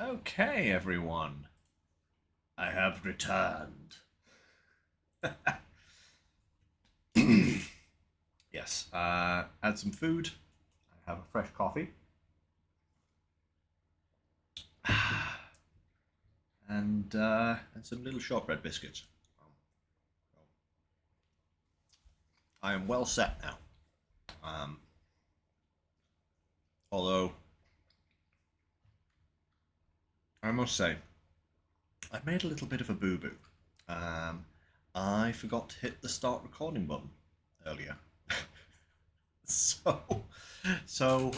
Okay, everyone. I have returned. Yes, add some food. I have a fresh coffee. And some little shortbread biscuits. I am well set now. Um, although, I must say, I made a little bit of a boo-boo. Um, I forgot to hit the start recording button earlier. so, so,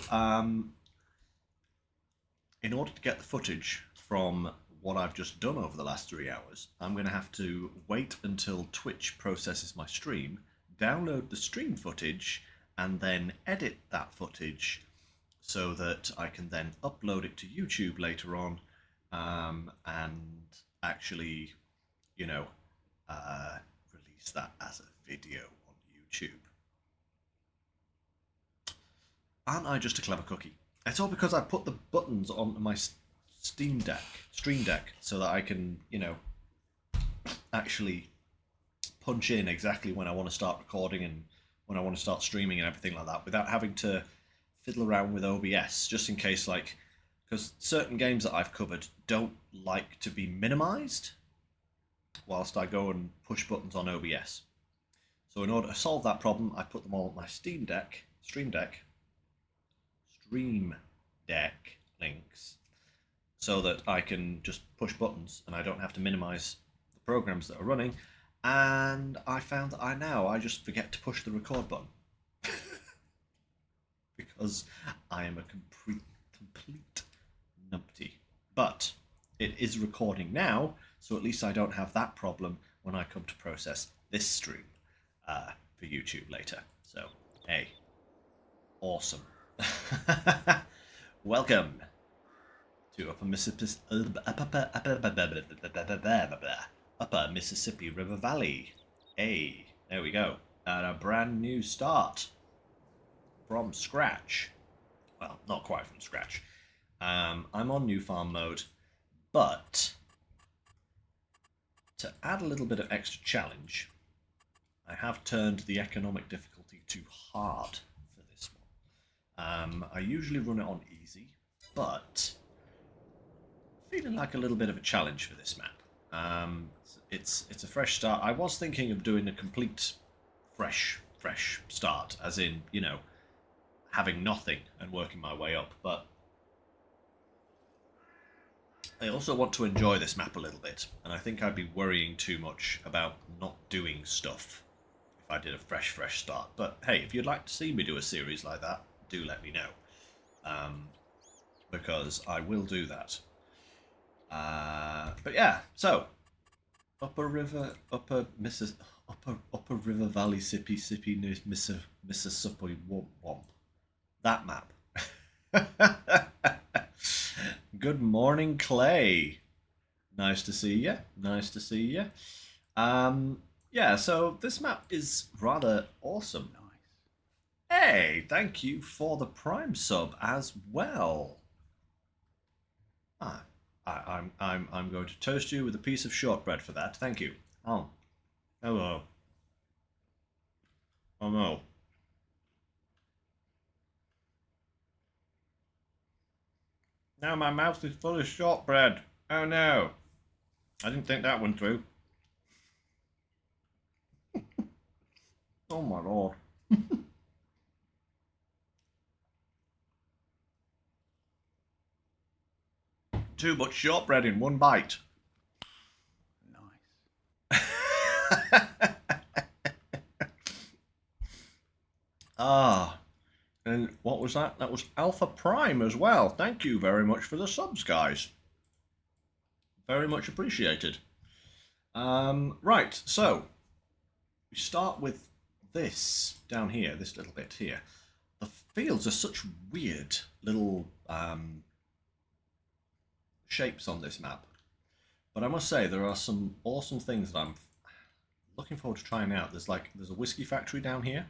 in order to get the footage from what I've just done over the last 3 hours, I'm going to have to wait until Twitch processes my stream, download the stream footage, and then edit that footage so that I can then upload it to YouTube later on, and actually, you know, release that as a video on YouTube. Aren't I just a clever cookie? It's all because I put the buttons on my Stream Deck, so that I can, actually punch in exactly when I want to start recording and when I want to start streaming and everything like that, without having to fiddle around with OBS, just in case, like, because certain games that I've covered don't like to be minimized whilst I go and push buttons on OBS. So in order to solve that problem, I put them all on my Stream Deck links, so that I can just push buttons and I don't have to minimize the programs that are running. And I found that I just forget to push the record button because I am a complete numpty. But it is recording now, so at least I don't have that problem when I come to process this stream for YouTube later. So, hey, awesome. Welcome to Upper Mississippi River Valley. Hey, there we go. And a brand new start from scratch. Well, not quite from scratch. I'm on new farm mode, but to add a little bit of extra challenge, I have turned the economic difficulty to hard for this one. I usually run it on easy, but feeling like a little bit of a challenge for this map. It's a fresh start. I was thinking of doing a complete fresh start, as in, having nothing and working my way up, but I also want to enjoy this map a little bit, and I think I'd be worrying too much about not doing stuff if I did a fresh start. But hey, if you'd like to see me do a series like that, do let me know, because I will do that. But yeah, so Upper River Valley Sippy Mississippi Womp. That map. Good morning, Clay. Nice to see you. Nice to see you. Yeah, so this map is rather awesome. Nice. Hey, thank you for the Prime sub as well. I'm going to toast you with a piece of shortbread for that. Thank you. Oh, hello. Oh no. Now my mouth is full of shortbread. Oh no. I didn't think that one through. Oh my lord. Too much shortbread in one bite. Nice. And what was that? That was Alpha Prime as well. Thank you very much for the subs, guys. Very much appreciated. Right, so we start with this down here, this little bit here. The fields are such weird little shapes on this map, but I must say there are some awesome things that I'm looking forward to trying out. There's a whiskey factory down here.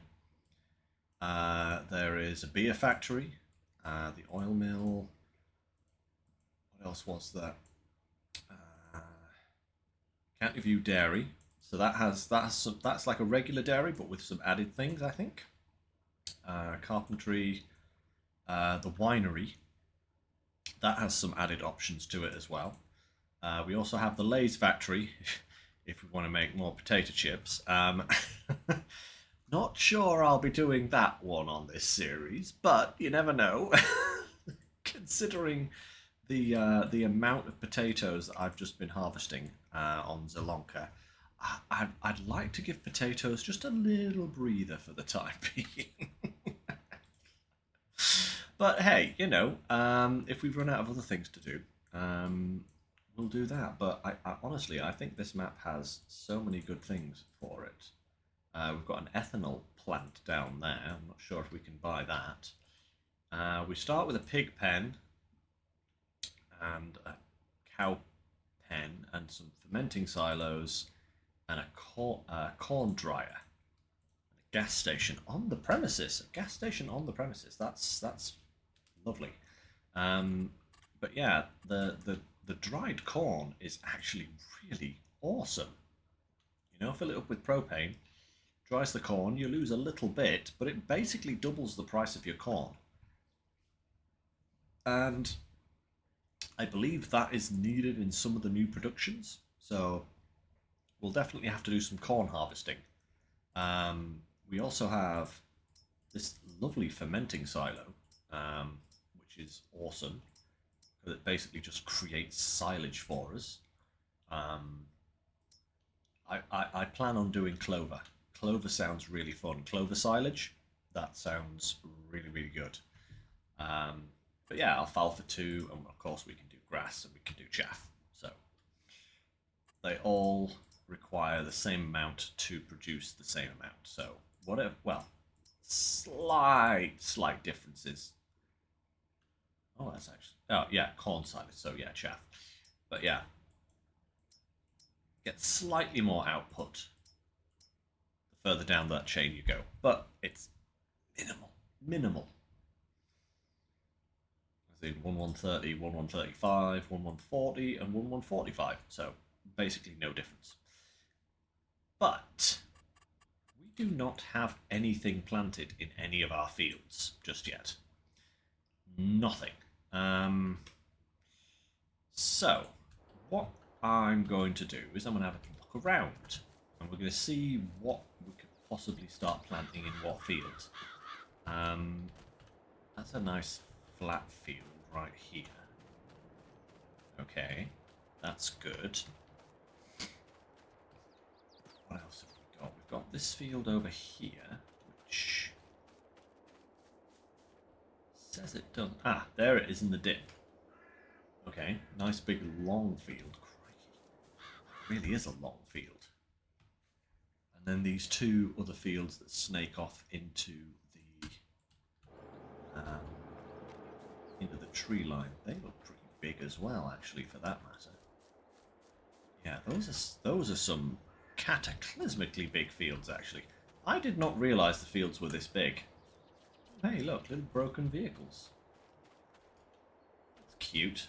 There is a beer factory, the oil mill. What else was there? County View Dairy. So that's like a regular dairy, but with some added things, I think. Carpentry, the winery. That has some added options to it as well. We also have the Lay's factory, if we want to make more potato chips. Not sure I'll be doing that one on this series, but you never know. Considering the amount of potatoes that I've just been harvesting on Zelonka, I'd like to give potatoes just a little breather for the time being. But hey, you know, if we've run out of other things to do, we'll do that. But honestly, I think this map has so many good things for it. We've got an ethanol plant down there. I'm not sure if we can buy that. We start with a pig pen and a cow pen and some fermenting silos and a corn dryer. A gas station on the premises. A gas station on the premises. That's lovely. But yeah, the dried corn is actually really awesome. You know, fill it up with propane, dries the corn, you lose a little bit, but it basically doubles the price of your corn. And I believe that is needed in some of the new productions, so we'll definitely have to do some corn harvesting. We also have this lovely fermenting silo, which is awesome, because it basically just creates silage for us. I plan on doing clover. Clover sounds really fun. Clover silage, that sounds really, really good. But yeah, alfalfa too, and of course we can do grass and we can do chaff. So they all require the same amount to produce the same amount. So whatever, well, slight differences. Oh, that's actually, oh yeah, corn silage. So yeah, chaff. But yeah, get slightly more output the further down that chain you go, but it's minimal. I think 1130, 1135, 1140, and 1145. So basically no difference. But we do not have anything planted in any of our fields just yet. Nothing. So what I'm going to do is I'm going to have a look around, and we're going to see what we could possibly start planting in what fields. That's a nice flat field right here. Okay, that's good. What else have we got? We've got this field over here, which says it doesn't. Ah, there it is in the dip. Okay, nice big long field. Crikey, it really is a long field. And then these two other fields that snake off into the tree line. They look pretty big as well, actually, for that matter. Yeah, those are some cataclysmically big fields, actually. I did not realise the fields were this big. Hey, look, little broken vehicles. That's cute.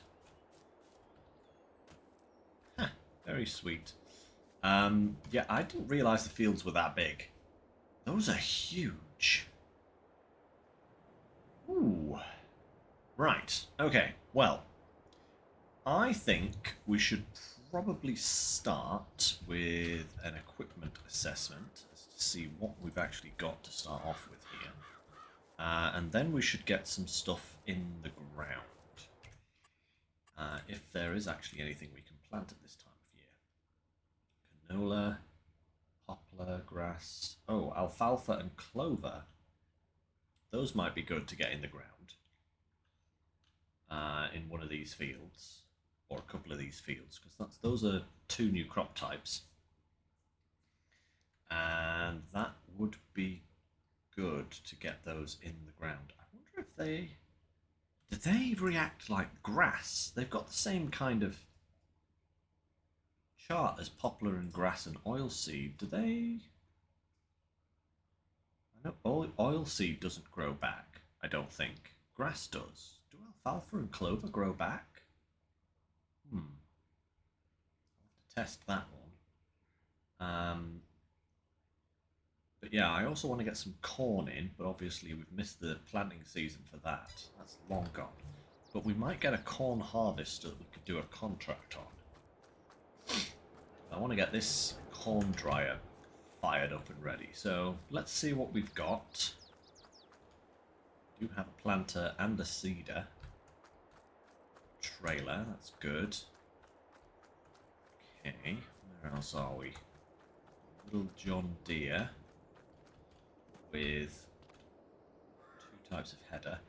Huh, very sweet. Yeah, I didn't realise the fields were that big. Those are huge. Ooh. Right, okay, well, I think we should probably start with an equipment assessment to see what we've actually got to start off with here. And then we should get some stuff in the ground. If there is actually anything we can plant at this time of year. Canola, poplar, grass. Oh, alfalfa and clover. Those might be good to get in the ground. In one of these fields, or a couple of these fields, because those are two new crop types, and that would be good to get those in the ground. I wonder if do they react like grass? They've got the same kind of chart as poplar and grass and oilseed. Do they? I know oilseed doesn't grow back, I don't think. Grass does. Do alfalfa and clover grow back? I'll have to test that one. But yeah, I also want to get some corn in, but obviously we've missed the planting season for that. That's long gone. But we might get a corn harvester that we could do a contract on. I want to get this corn dryer fired up and ready. So let's see what we've got. We do have a planter and a seeder. Trailer, that's good. Okay, where else are we? Little John Deere with 2 types of header.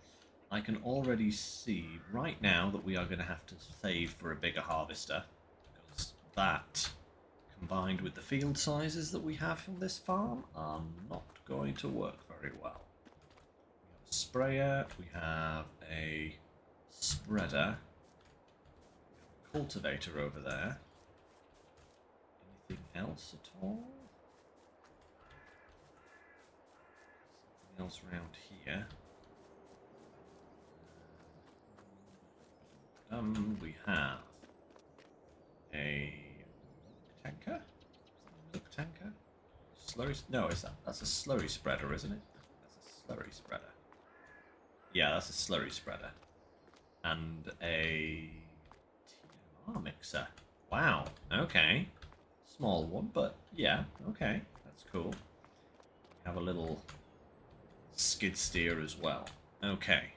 I can already see right now that we are going to have to save for a bigger harvester, because that, combined with the field sizes that we have from this farm, are not going to work very well. We have a sprayer, we have a spreader, we have a cultivator over there. Anything else at all? Something else around here? We have a tanker. Milk tanker? Slurry? No, that's a slurry spreader, isn't it? That's a slurry spreader. Yeah, that's a slurry spreader. And a TMR mixer. Wow. Okay. Small one, but yeah. Okay, that's cool. We have a little skid steer as well. Okay.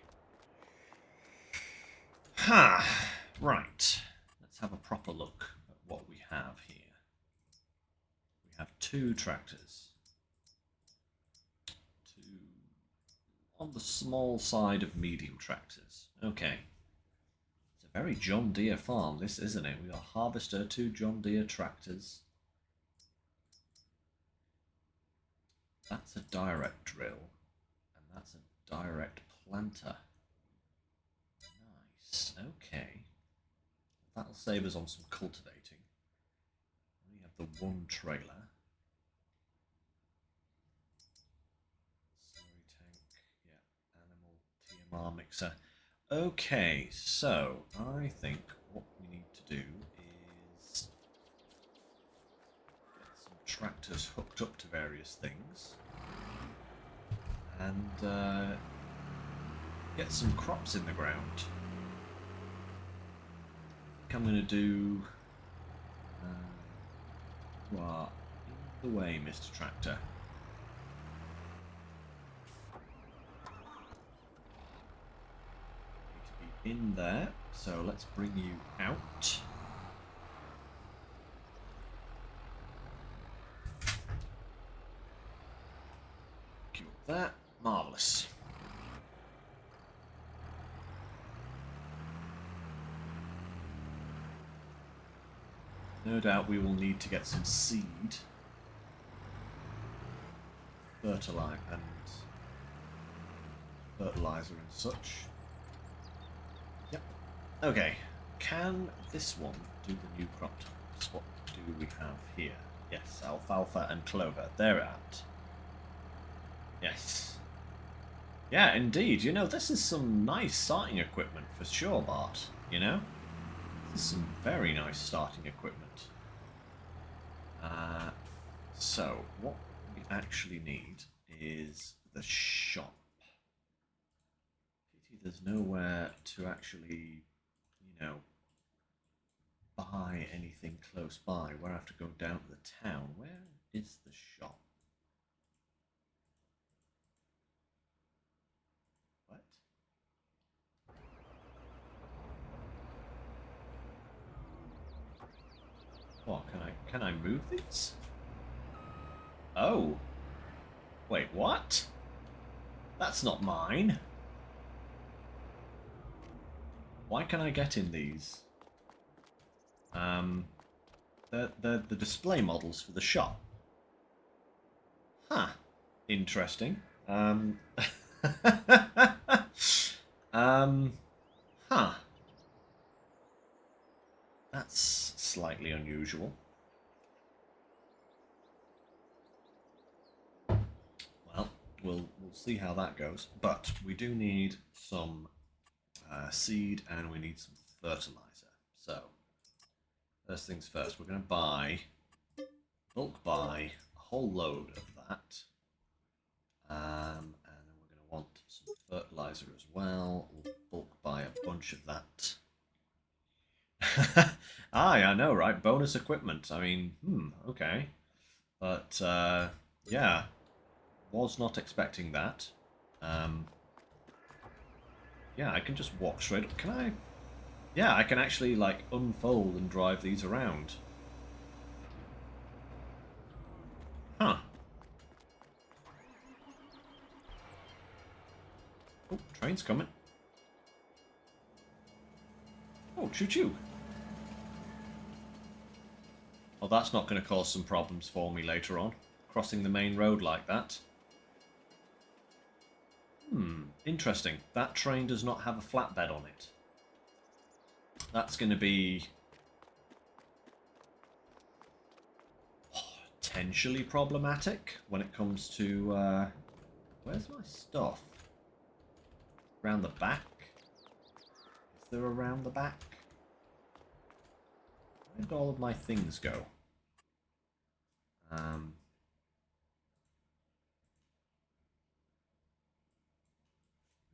Right. Let's have a proper look at what we have here. We have 2 tractors. 2 on the small side of medium tractors. Okay. It's a very John Deere farm, this, isn't it? We got a harvester, 2 John Deere tractors. That's a direct drill. And that's a direct planter. Okay. That'll save us on some cultivating. We have the 1 trailer. Slurry tank, yeah, animal TMR mixer. Okay, so I think what we need to do is get some tractors hooked up to various things and get some crops in the ground. I'm going to do... you are in the way, Mr. Tractor. You need to be in there, so let's bring you out. Cue up that. Marvellous. No doubt we will need to get some seed, fertilizer and such. Yep. Okay. Can this one do the new crop types? What do we have here? Yes, alfalfa and clover. They're out. Yes. Yeah, indeed. You know, this is some nice starting equipment for sure, Bart. You know? This is some very nice starting equipment. So, what we actually need is the shop. Pity there's nowhere to actually, you know, buy anything close by. Where I have to go down to the town. Where is the shop? What? What, can I move these? Oh. Wait, what? That's not mine. Why can I get in these? They're the display models for the shop. Huh. Interesting. Huh. That's slightly unusual. Well, we'll see how that goes. But we do need some seed and we need some fertilizer. So First things first, we're going to bulk buy a whole load of that. And then we're going to want some fertilizer as well. We'll bulk buy a bunch of that. Aye, I know, right? Bonus equipment. I mean, okay. But, yeah, was not expecting that. Yeah, I can just walk straight up. Can I? Yeah, I can actually, like, unfold and drive these around. Huh. Oh, train's coming. Oh, choo-choo. Oh, that's not going to cause some problems for me later on. Crossing the main road like that. Interesting. That train does not have a flatbed on it. That's going to be potentially problematic when it comes to... where's my stuff? Around the back? Is there around the back? Where did all of my things go? Where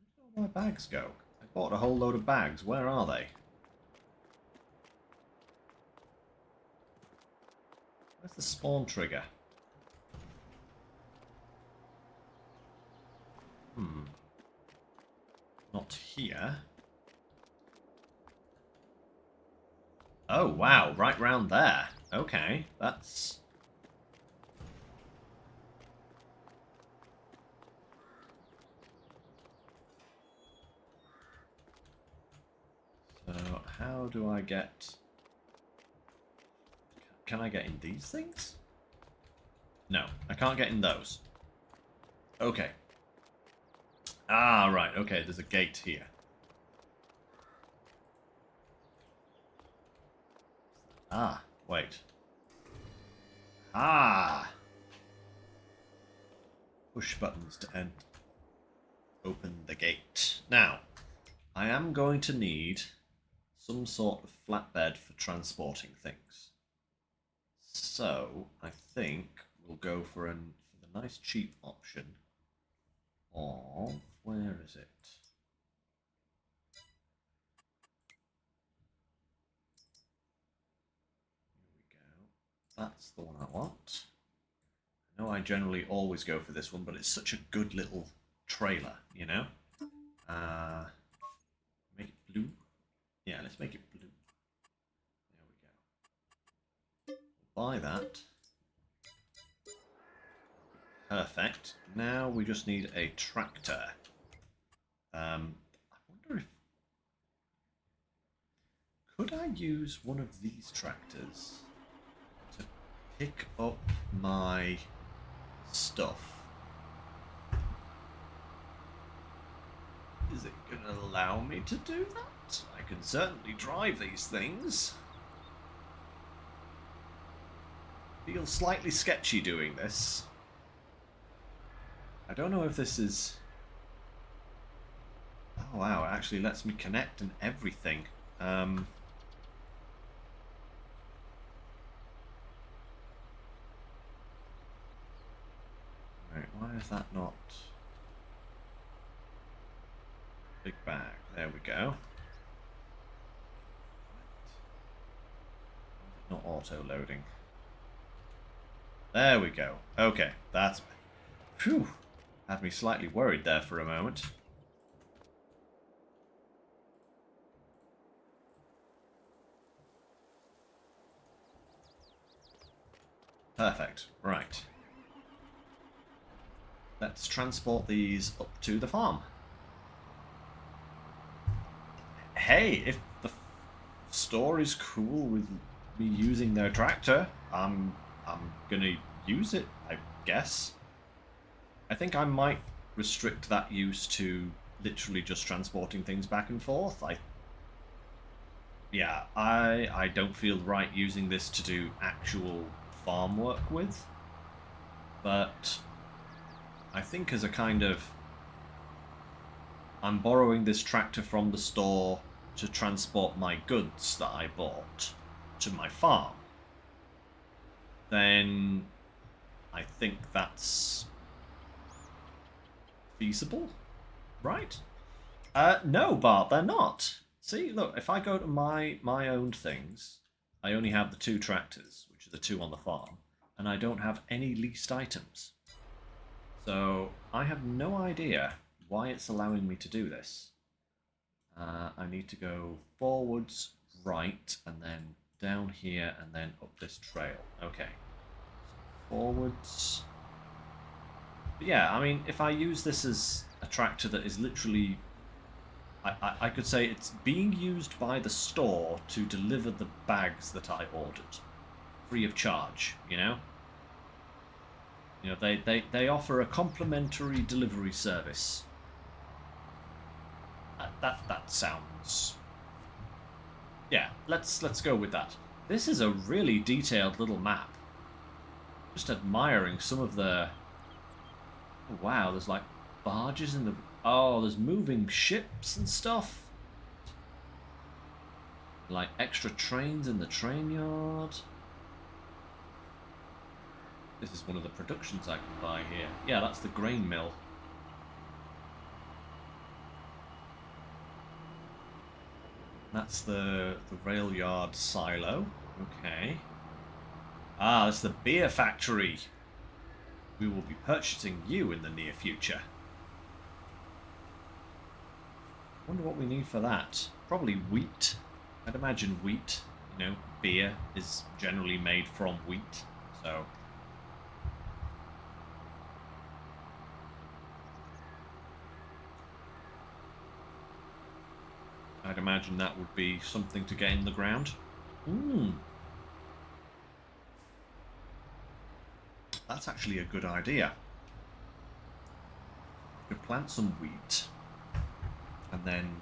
did all my bags go? I bought a whole load of bags. Where are they? Where's the spawn trigger? Not here. Oh, wow. Right round there. Okay, that's... So, how do I get... Can I get in these things? No, I can't get in those. Okay. Ah, right. Okay, there's a gate here. Ah, wait. Ah! Push buttons to open the gate. Now, I am going to need some sort of flatbed for transporting things. So, I think we'll go for the nice cheap option of... Where is it? Here we go. That's the one I want. I know I generally always go for this one, but it's such a good little trailer, you know? Make it blue? Yeah, let's make it blue. There we go. Buy that. Perfect. Now we just need a tractor. I wonder if... Could I use one of these tractors to pick up my stuff? Is it going to allow me to do that? I can certainly drive these things. Feels slightly sketchy doing this. I don't know if this is... Oh wow, it actually lets me connect and everything. Right, why is that not... Big bag, there we go. Not auto-loading. There we go. Okay, that's... Phew! Had me slightly worried there for a moment. Perfect. Right. Let's transport these up to the farm. Hey, if the store is cool with me using their tractor, I'm gonna use it, I guess. I think I might restrict that use to literally just transporting things back and forth. I don't feel right using this to do actual farm work with, but I think as a kind of... I'm borrowing this tractor from the store to transport my goods that I bought to my farm, then I think that's feasible, right? No, Bart, they're not. See, look, if I go to my owned things, I only have the 2 tractors, which are the 2 on the farm, and I don't have any leased items. So I have no idea why it's allowing me to do this. I need to go forwards, right, and then down here, and then up this trail. Okay. So forwards. But yeah, I mean, if I use this as a tractor that is literally... I could say it's being used by the store to deliver the bags that I ordered. Free of charge, you know? You know, they offer a complimentary delivery service. That sounds... Yeah, let's go with that. This is a really detailed little map. Just admiring some of the... Oh, wow, there's like barges in the... Oh, there's moving ships and stuff. Like extra trains in the train yard. This is one of the productions I can buy here. Yeah, that's the grain mill. That's the rail yard silo. Okay. Ah, that's the beer factory. We will be purchasing you in the near future. Wonder what we need for that. Probably wheat. I'd imagine wheat. You know, beer is generally made from wheat. So... I'd imagine that would be something to get in the ground. That's actually a good idea. We could plant some wheat, and then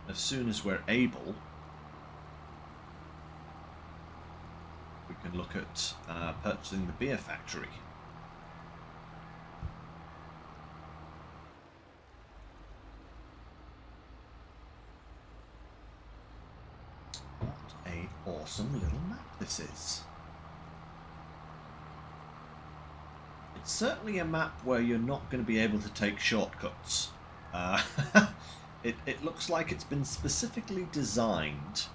as soon as we're able, we can look at purchasing the beer factory. What a awesome little map this is. It's certainly a map where you're not going to be able to take shortcuts. It looks like it's been specifically designed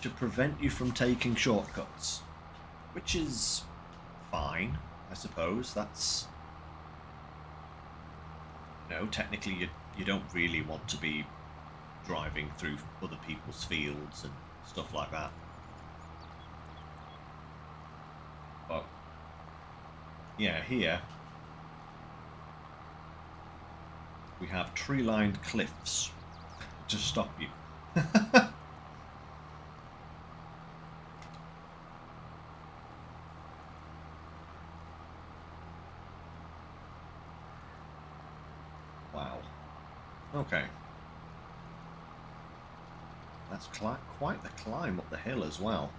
to prevent you from taking shortcuts, which is fine, I suppose. That's... No, technically you don't really want to be driving through other people's fields and stuff like that. But yeah, here we have tree-lined cliffs to stop you. Wow. Okay. That's quite the climb up the hill as well.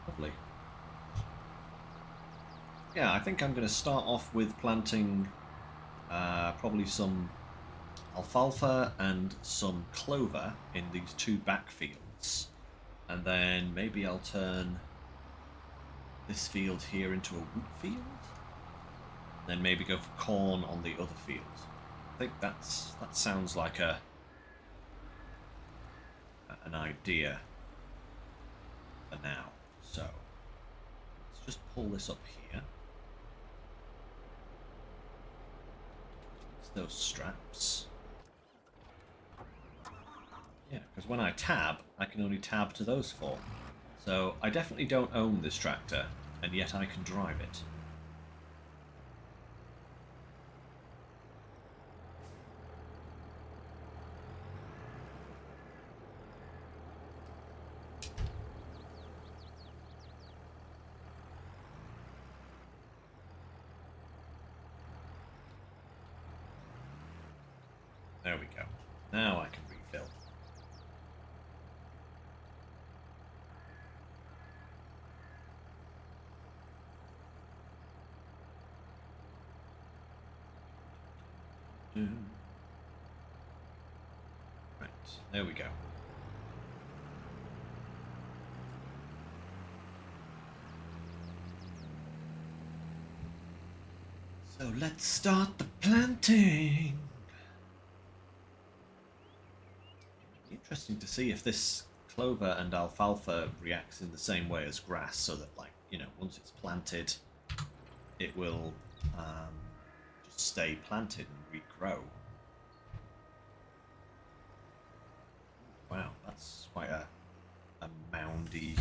Lovely. Yeah, I think I'm going to start off with planting probably some alfalfa and some clover in these 2 back fields. And then maybe I'll turn this field here into a wheat field. Then maybe go for corn on the other fields. I think that sounds like an idea for now. So let's just pull this up here. It's those straps. Yeah, because when I tab, I can only tab to those 4. So I definitely don't own this tractor, and yet I can drive it. There we go. Now I can refill. Right, there we go. So let's start the planting. Interesting to see if this clover and alfalfa reacts in the same way as grass, so that, like, you know, once it's planted, it will just stay planted and regrow. Wow, that's quite a moundy.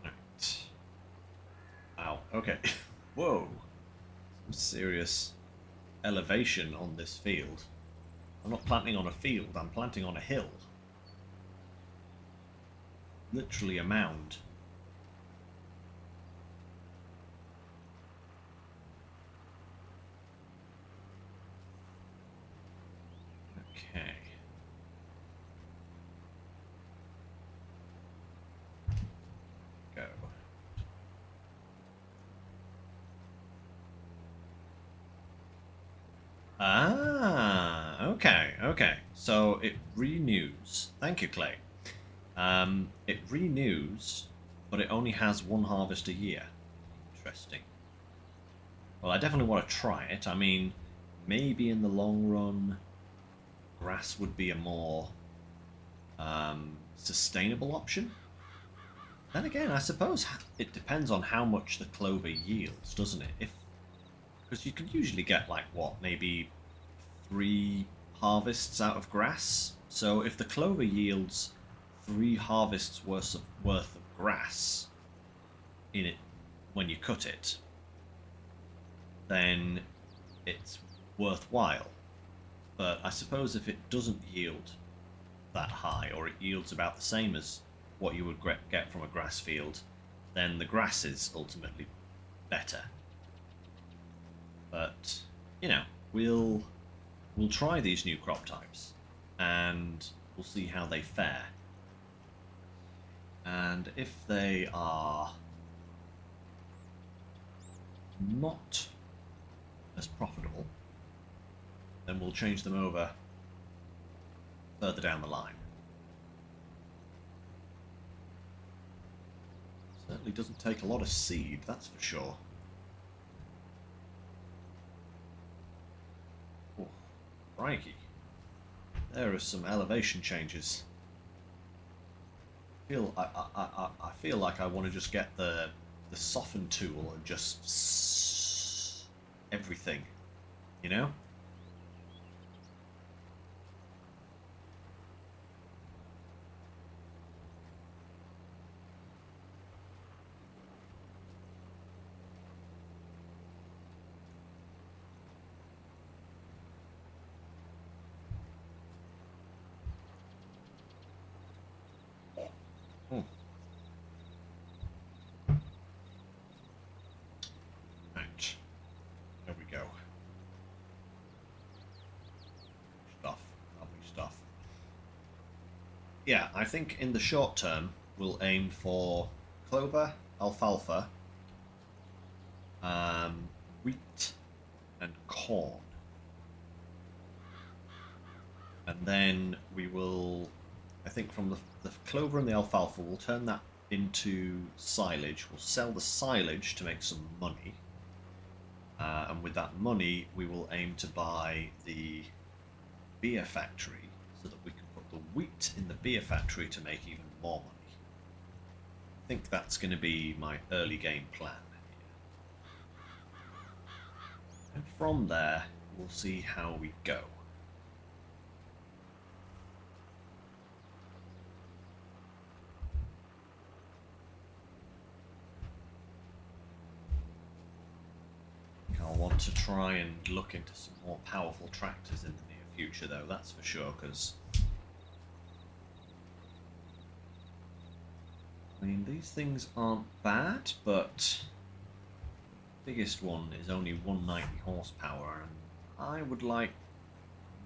Right. Wow, okay. Whoa. Some serious elevation on this field. I'm not planting on a field, I'm planting on a hill. Literally a mound. Okay. Go. Ah, okay. So it renews. Thank you, Clay. It renews, but it only has one harvest a year. Interesting. Well, I definitely want to try it. I mean, maybe in the long run, grass would be a more sustainable option. Then again, I suppose it depends on how much the clover yields, doesn't it? Because you can usually get, like, what, maybe 3 harvests out of grass. So if the clover yields 3 harvests worth of grass in it when you cut it, then it's worthwhile. But I suppose if it doesn't yield that high, or it yields about the same as what you would get from a grass field, then the grass is ultimately better. But, you know, we'll try these new crop types, and we'll see how they fare. And if they are not as profitable, then we'll change them over further down the line. Certainly doesn't take a lot of seed, that's for sure. Oh, crikey. There are some elevation changes. I feel like I want to just get the soften tool and just everything, you know? Hmm. Right. There we go. Stuff. Lovely stuff. Yeah, I think in the short term we'll aim for clover, alfalfa, wheat, and corn. And then we will, I think from the clover and the alfalfa, we'll turn that into silage. We'll sell the silage to make some money. And with that money, we will aim to buy the beer factory so that we can put the wheat in the beer factory to make even more money. I think that's going to be my early game plan here. And from there, we'll see how we go. I'll want to try and look into some more powerful tractors in the near future, though, that's for sure, because I mean, these things aren't bad, but the biggest one is only 190 horsepower, and I would like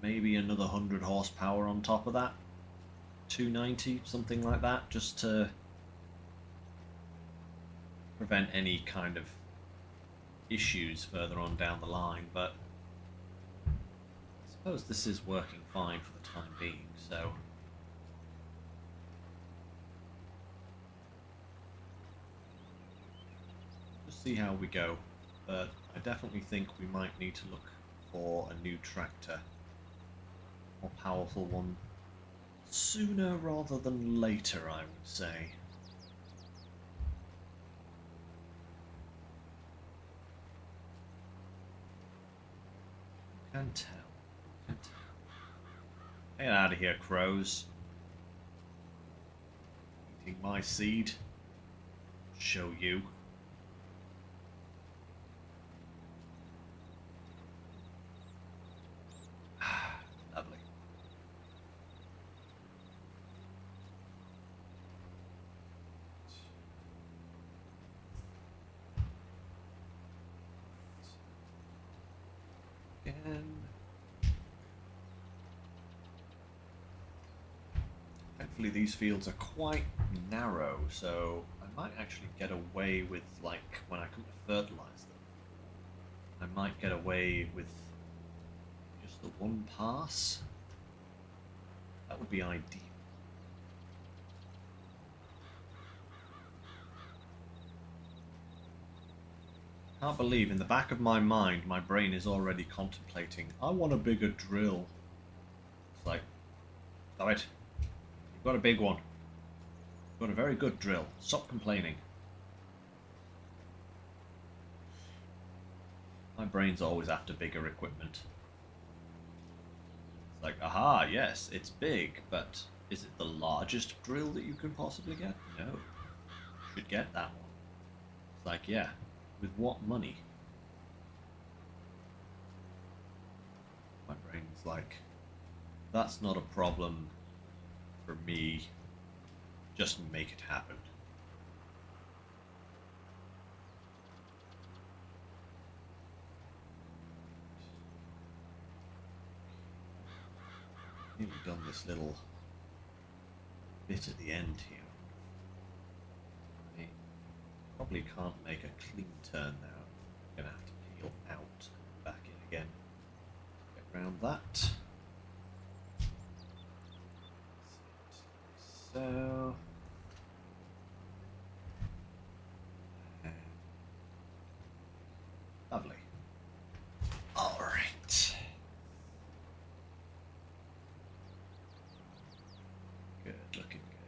maybe another 100 horsepower on top of that. 290, something like that, just to prevent any kind of issues further on down the line, but I suppose this is working fine for the time being, so just see how we go. But I definitely think we might need to look for a new tractor, more powerful one, sooner rather than later, I would say. Can tell. Can tell. Get out of here, crows. Eating my seed. Show you. Lovely. Again. Thankfully these fields are quite narrow, so I might actually get away with, like, when I come to fertilize them, I might get away with just the one pass. That would be ideal. Can't believe in the back of my mind, my brain is already contemplating, I want a bigger drill. It's like, stop it. You've got a big one. You've got a very good drill. Stop complaining. My brain's always after bigger equipment. It's like, aha, yes, it's big, but is it the largest drill that you can possibly get? No. You should get that one. It's like, yeah. With what money? My brain's like, that's not a problem for me. Just make it happen. Nearly done this little bit at the end here. Probably can't make a clean turn now. I'm gonna have to peel out and back in again. Get round that. So. Lovely. Alright. Good, looking good.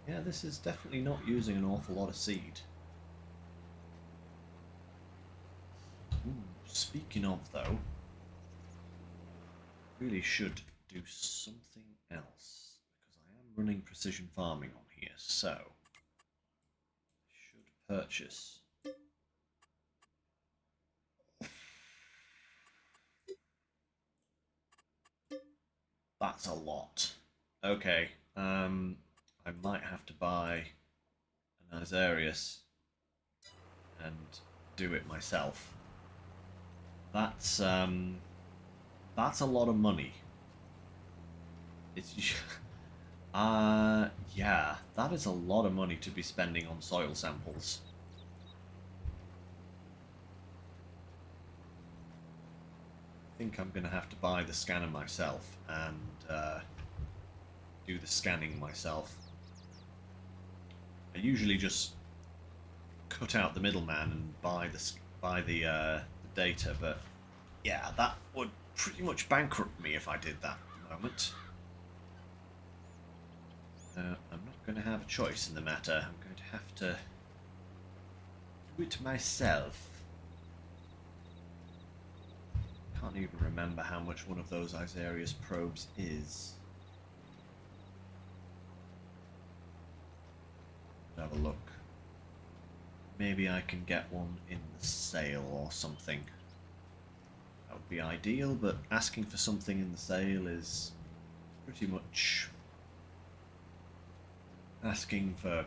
Yeah, this is definitely not using an awful lot of seed. Speaking of, though, really should do something else, because I am running precision farming on here, so I should purchase. That's a lot. Okay, I might have to buy an Azarius and do it myself. That's a lot of money. It's yeah, that is a lot of money to be spending on soil samples. I think I'm gonna have to buy the scanner myself and do the scanning myself. I usually just cut out the middleman and buy the data, but yeah, that would pretty much bankrupt me if I did that at the moment. I'm not going to have a choice in the matter. I'm going to have to do it myself. Can't even remember how much one of those Isarius probes is. Have a look. Maybe I can get one in the sale or something. That would be ideal, but asking for something in the sale is pretty much asking for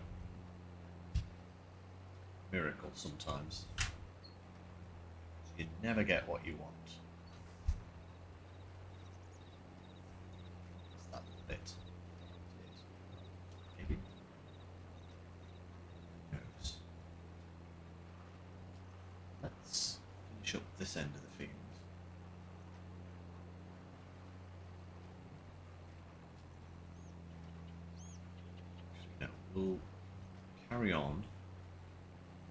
miracles sometimes. You never get what you want. Is that a bit? Maybe. No. will carry on,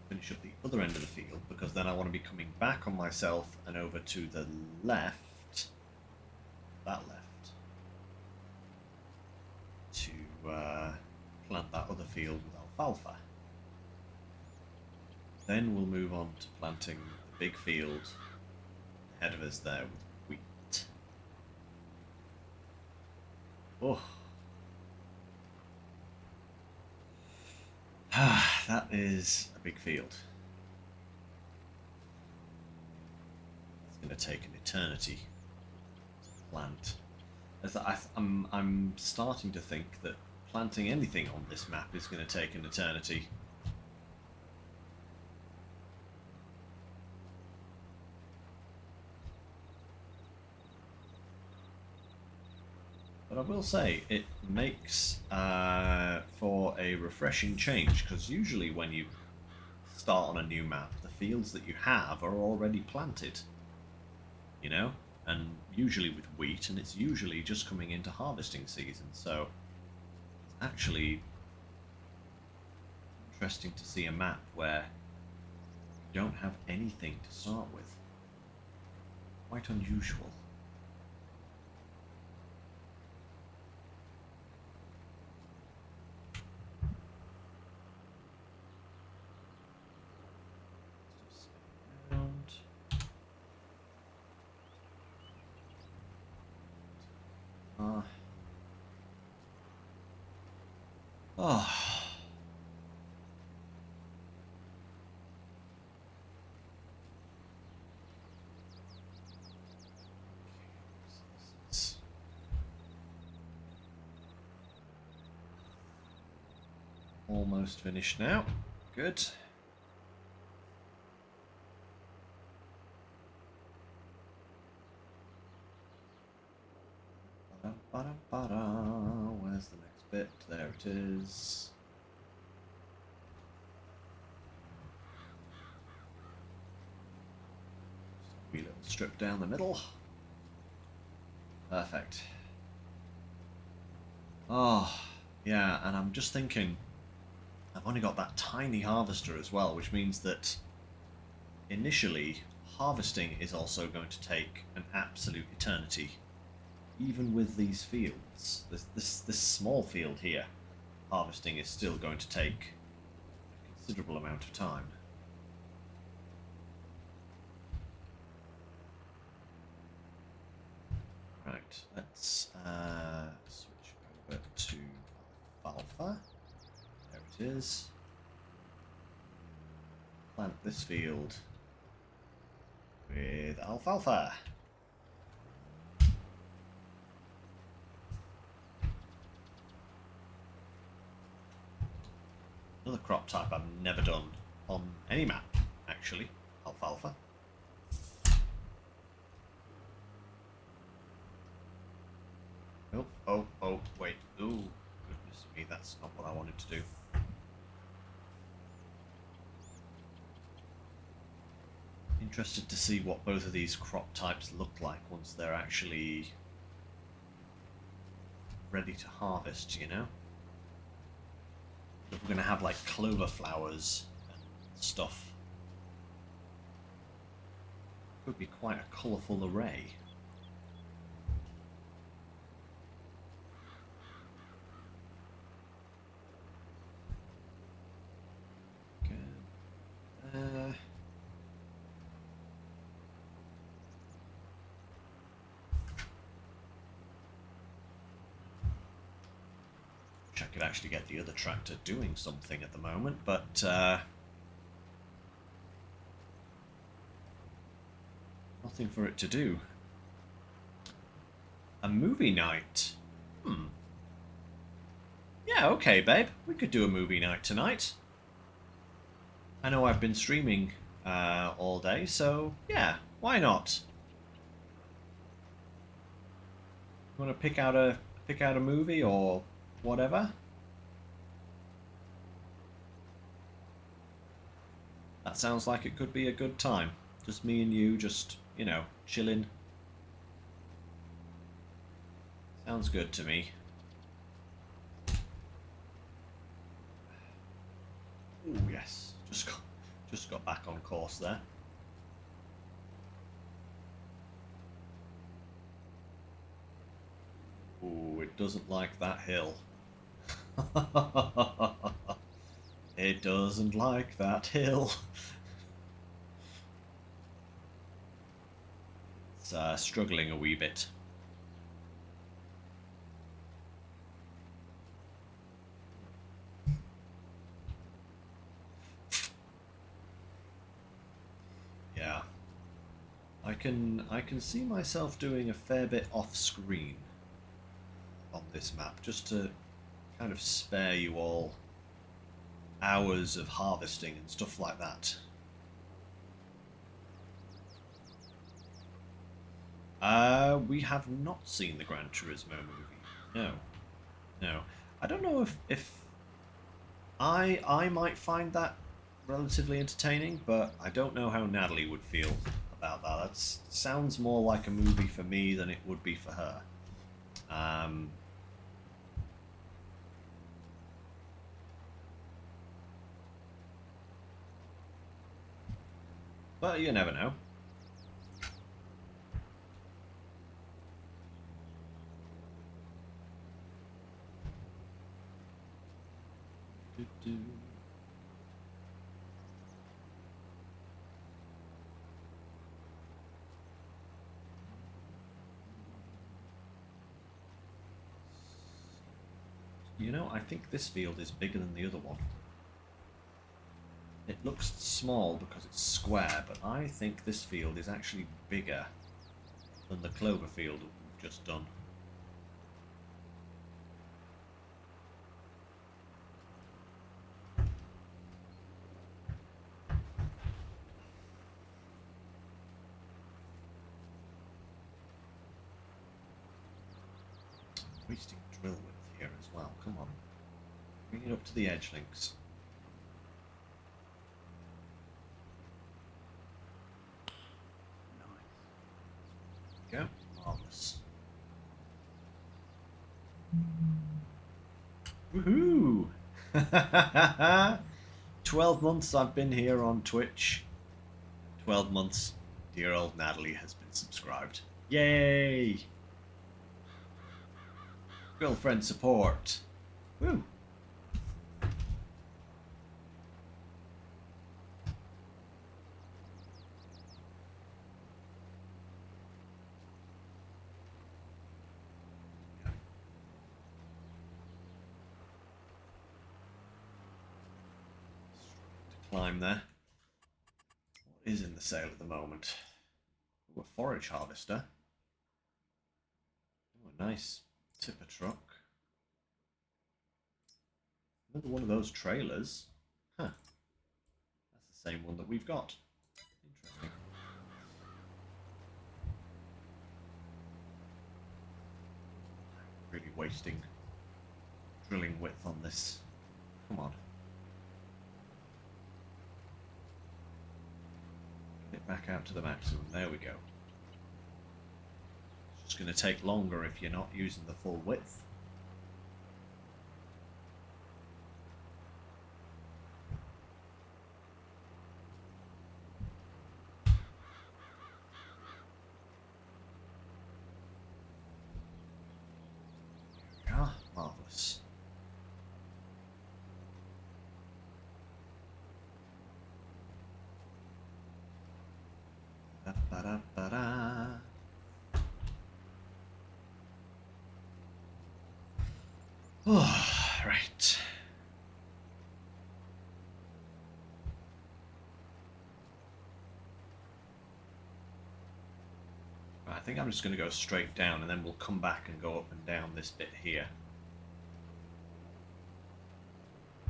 finish up the other end of the field, because then I want to be coming back on myself and over to the left, that left, to plant that other field with alfalfa. Then we'll move on to planting the big field ahead of us there with wheat. Oh. That is a big field. It's going to take an eternity to plant. I'm starting to think that planting anything on this map is going to take an eternity. But I will say, it makes for a refreshing change, because usually when you start on a new map, the fields that you have are already planted, you know, and usually with wheat, and it's usually just coming into harvesting season, so it's actually interesting to see a map where you don't have anything to start with. Quite unusual. Oh. Almost finished now. Good. Where's the next bit? There it is. Wee little strip down the middle. Perfect. Oh, yeah, and I'm just thinking, I've only got that tiny harvester as well, which means that initially harvesting is also going to take an absolute eternity. Even with these fields, this small field here, harvesting is still going to take a considerable amount of time. Right, let's switch over to alfalfa. There it is. Plant this field with alfalfa. Another crop type I've never done on any map, actually, alfalfa. Oh, wait. Ooh, goodness me, that's not what I wanted to do. Interested to see what both of these crop types look like once they're actually ready to harvest, you know? If we're going to have like clover flowers and stuff, it could be quite a colourful array. I could actually get the other tractor doing something at the moment, but nothing for it to do. A movie night? Yeah, okay, babe. We could do a movie night tonight. I know I've been streaming all day, so yeah, why not? You want to pick out a movie or whatever? That sounds like it could be a good time. Just me and you, just, you know, chilling. Sounds good to me. back on course there. Ooh, it doesn't like that hill. It doesn't like that hill. It's struggling a wee bit. Yeah. I can see myself doing a fair bit off screen on this map, just to kind of spare you all hours of harvesting and stuff like that. We have not seen the Gran Turismo movie. No. No. I don't know if I might find that relatively entertaining, but I don't know how Natalie would feel about that. That sounds more like a movie for me than it would be for her. But you never know. You know, I think this field is bigger than the other one. It looks small because it's square, but I think this field is actually bigger than the clover field we've just done. Wasting drill width here as well. Come on. Bring it up to the edge, Lynx. Nice. Go. Marvellous. Woohoo! 12 months I've been here on Twitch. 12 months. Dear old Natalie has been subscribed. Yay! Girlfriend support. Woo! Climb there. What is in the sale at the moment? Ooh, a forage harvester. Ooh, a nice tipper truck. Another one of those trailers. Huh. That's the same one that we've got. Interesting. Really wasting drilling width on this. Come on. Get it back out to the maximum. There we go. It's just going to take longer if you're not using the full width. Ah, marvellous. Ba-da-ba-da. Oh, right. I think I'm just going to go straight down and then we'll come back and go up and down this bit here.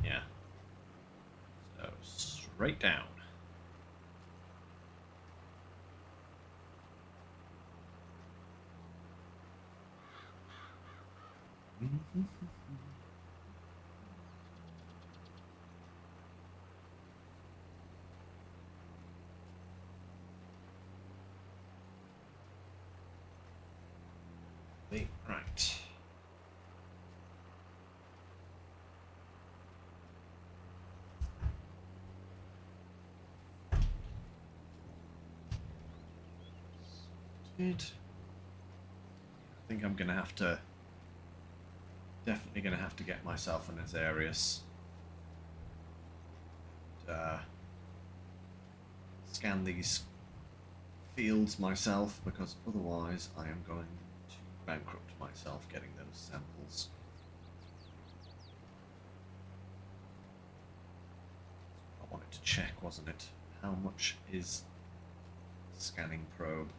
Yeah. So, straight down. Right. I think I'm gonna have to, definitely gonna have to get myself in this areas. Scan these fields myself, because otherwise I am going to bankrupt myself getting those samples. I wanted to check, wasn't it? How much is scanning probe?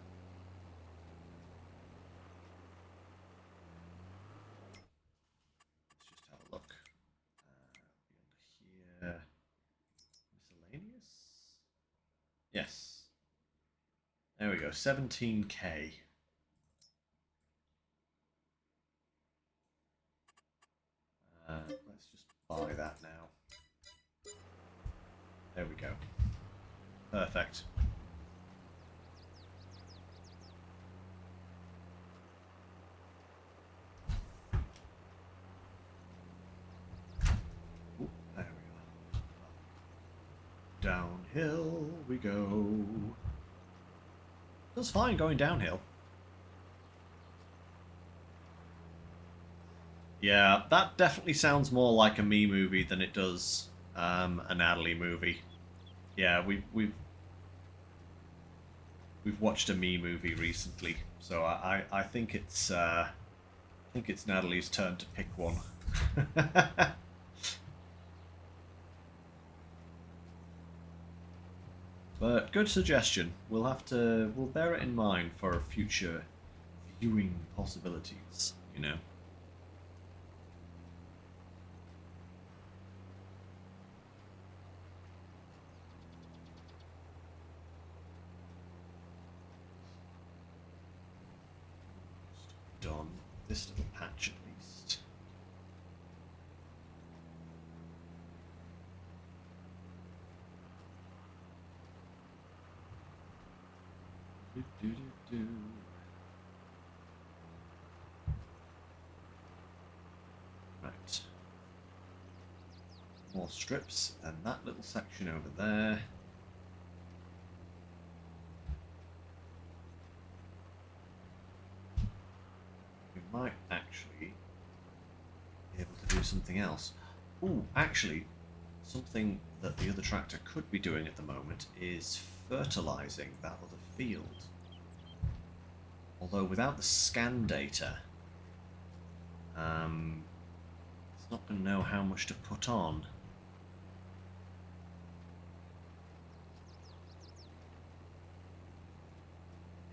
Let's just have a look. Beyond here, miscellaneous. Yes. There we go. 17K. Let's just buy that now. There we go. Perfect. Ooh, there we are. Downhill we go. That's fine going downhill. Yeah, that definitely sounds more like a me movie than it does a Natalie movie. Yeah, we've watched a me movie recently, so I think it's Natalie's turn to pick one. But good suggestion. We'll bear it in mind for future viewing possibilities, you know. Done this little patch at least. Right. More strips, and that little section over there. We might actually be able to do something else. Ooh, actually, something that the other tractor could be doing at the moment is fertilizing that other field. Although without the scan data, it's not going to know how much to put on.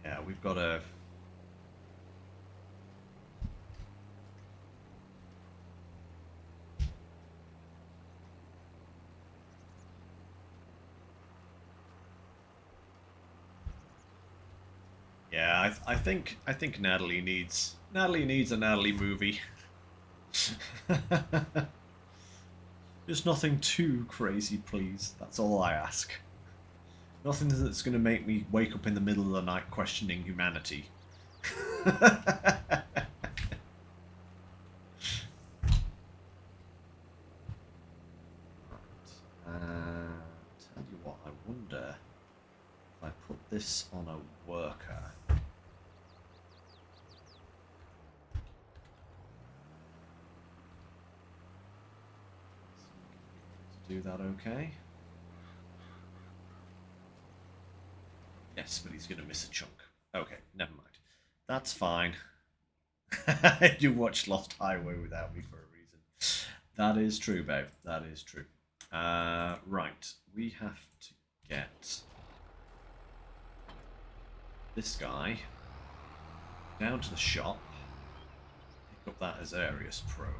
Yeah, we've got a... Yeah, I think Natalie needs a Natalie movie. Just nothing too crazy, please. That's all I ask. Nothing that's going to make me wake up in the middle of the night questioning humanity. Tell you what, I wonder if I put this on a worker. Do that okay? Yes, but he's going to miss a chunk. Okay, never mind. That's fine. You watched Lost Highway without me for a reason. That is true, babe. That is true. Right, we have to get this guy down to the shop, pick up that Azarius probe.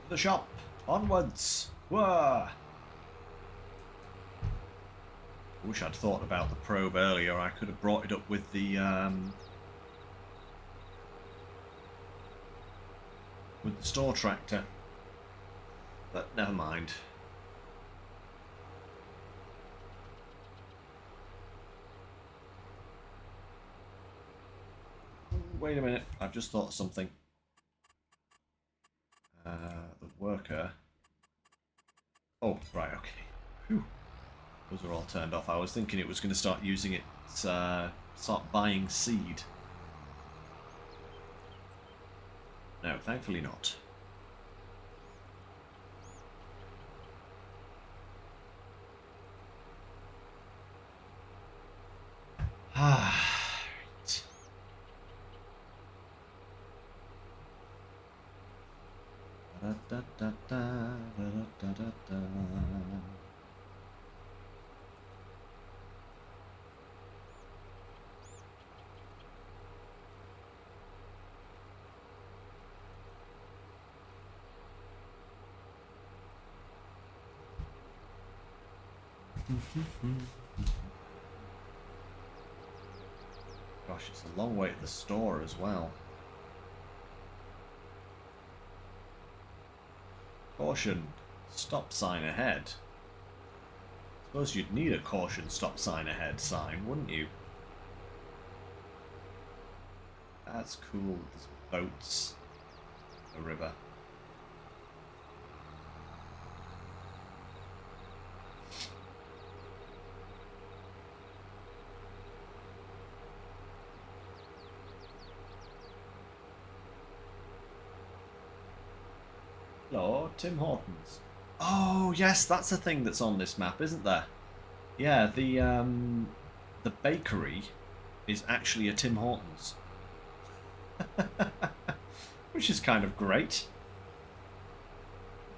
The shop! Onwards! Whoa! I wish I'd thought about the probe earlier. I could have brought it up with the store tractor. But never mind. Wait a minute, I've just thought of something. The worker... Oh, right, okay. Whew. Those are all turned off. I was thinking it was going to start using it, start buying seed. No, thankfully not. Ah. Da, da, da, da, da, da. Gosh, it's a long way to the store as well. Caution, stop sign ahead. Suppose you'd need a caution stop sign ahead sign, wouldn't you? That's cool. There's boats in the river. Hello, Tim Hortons. Oh yes, that's a thing that's on this map, isn't there? Yeah, the bakery is actually a Tim Hortons. Which is kind of great.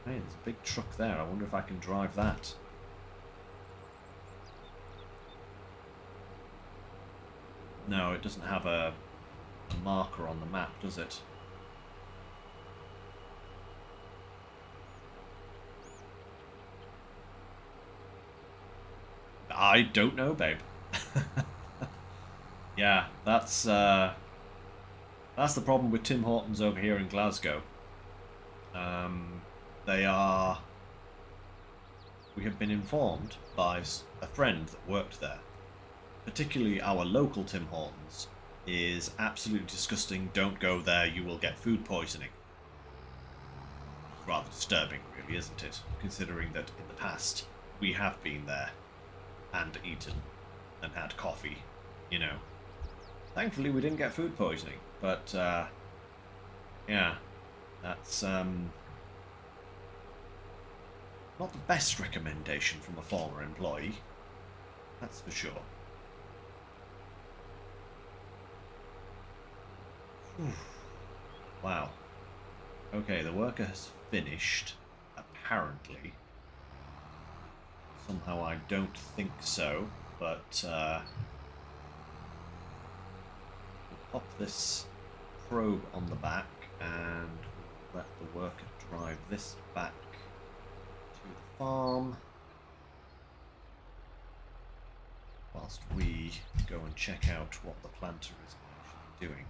Hey, there's a big truck there. I wonder if I can drive that. No, it doesn't have a marker on the map, does it? I don't know, babe. Yeah, that's the problem with Tim Hortons over here in Glasgow. They are... We have been informed by a friend that worked there. Particularly our local Tim Hortons is absolutely disgusting. Don't go there, you will get food poisoning. Rather disturbing, really, isn't it? Considering that in the past we have been there and eaten and had coffee, you know. Thankfully we didn't get food poisoning, but yeah, that's not the best recommendation from a former employee, that's for sure. Whew. Wow. Okay, the worker has finished, apparently. Somehow I don't think so, but we'll pop this probe on the back and we'll let the worker drive this back to the farm whilst we go and check out what the planter is actually doing.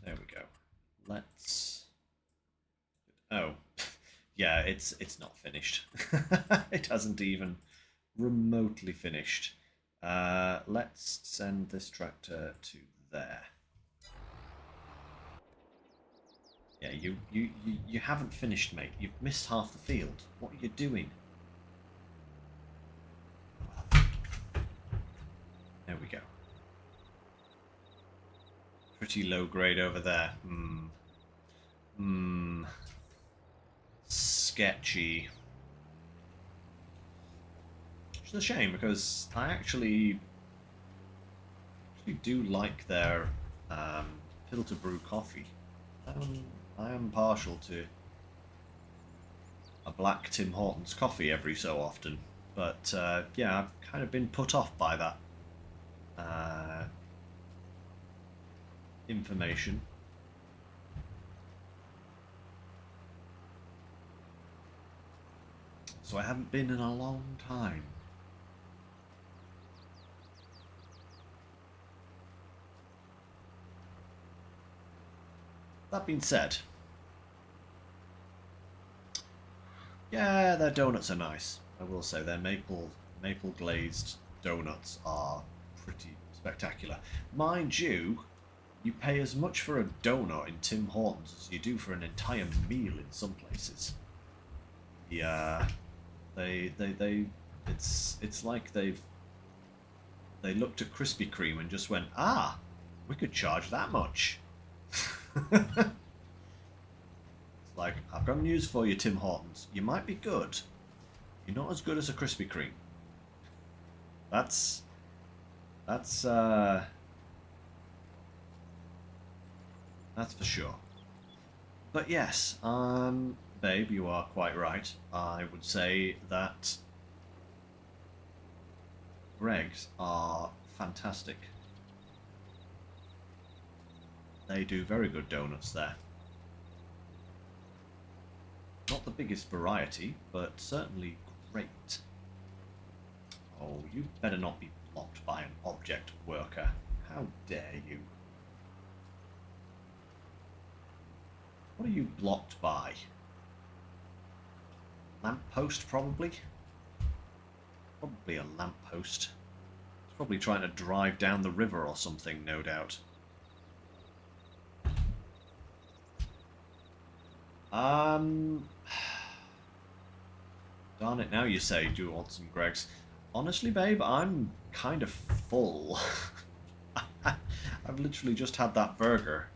There we go. Let's... Oh, yeah, it's not finished. It hasn't even remotely finished. Let's send this tractor to there. Yeah, you haven't finished, mate. You've missed half the field. What are you doing? There we go. Pretty low grade over there. Sketchy. Which is a shame because I actually do like their filter brew coffee. I am partial to a black Tim Hortons coffee every so often, but yeah, I've kind of been put off by that information. So I haven't been in a long time. That being said, yeah, their donuts are nice. I will say their maple glazed donuts are pretty spectacular. Mind you, you pay as much for a donut in Tim Hortons as you do for an entire meal in some places. Yeah, it's like they looked at Krispy Kreme and just went, ah, we could charge that much. It's like, I've got news for you, Tim Hortons. You might be good. You're not as good as a Krispy Kreme. That's for sure. But yes, babe, you are quite right. I would say that Greggs are fantastic. They do very good donuts there. Not the biggest variety, but certainly great. Oh, you better not be blocked by an object worker. How dare you? What are you blocked by? Lamppost, probably? Probably a lamppost. It's probably trying to drive down the river or something, no doubt. Darn it, now you say, do you want some Greggs? Honestly, babe, I'm kind of full. I've literally just had that burger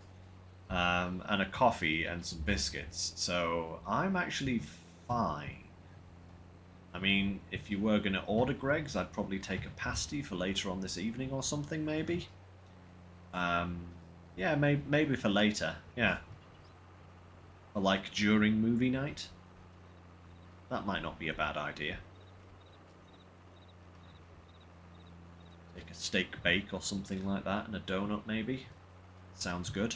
and a coffee and some biscuits, so I'm actually fine. I mean, if you were going to order Greggs, I'd probably take a pasty for later on this evening or something, maybe. Yeah, maybe for later, yeah. Or like during movie night. That might not be a bad idea. Take a steak bake or something like that and a donut maybe. Sounds good.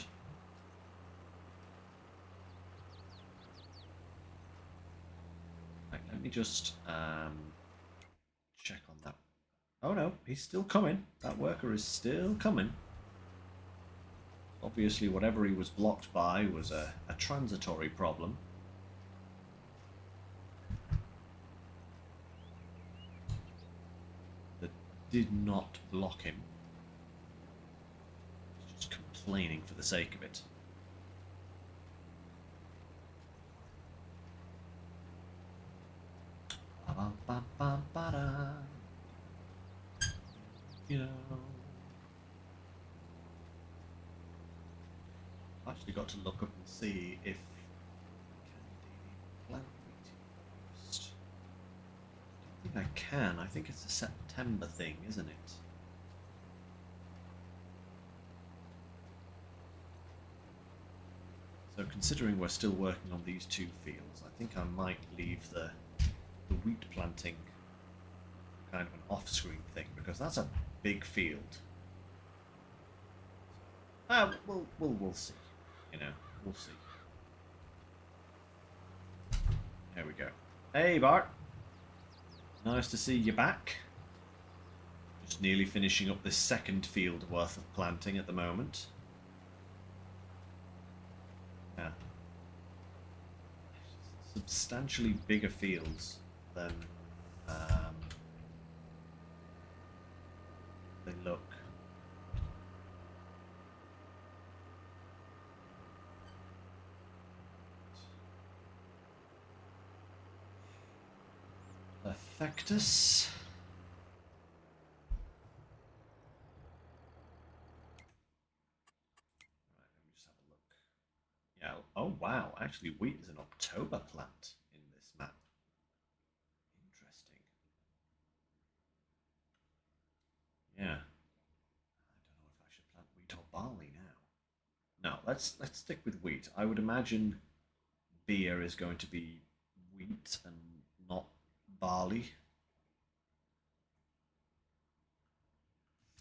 Right, let me just check on that. Oh no, he's still coming. That worker is still coming. Obviously whatever he was blocked by was a transitory problem. Did not block him. He's just complaining for the sake of it. You know, I've actually got to look up and see if I think I can. I think it's a September thing, isn't it? So considering we're still working on these two fields, I think I might leave the wheat planting kind of an off-screen thing, because that's a big field. We'll see. You know, we'll see. There we go. Hey, Bart. Nice to see you back. Just nearly finishing up this second field worth of planting at the moment. Yeah. Substantially bigger fields than they look. Effectus. Right, let me just have a look. Yeah. Oh wow! Actually, wheat is an October plant in this map. Interesting. let's stick with wheat. I would imagine beer is going to be wheat and not barley.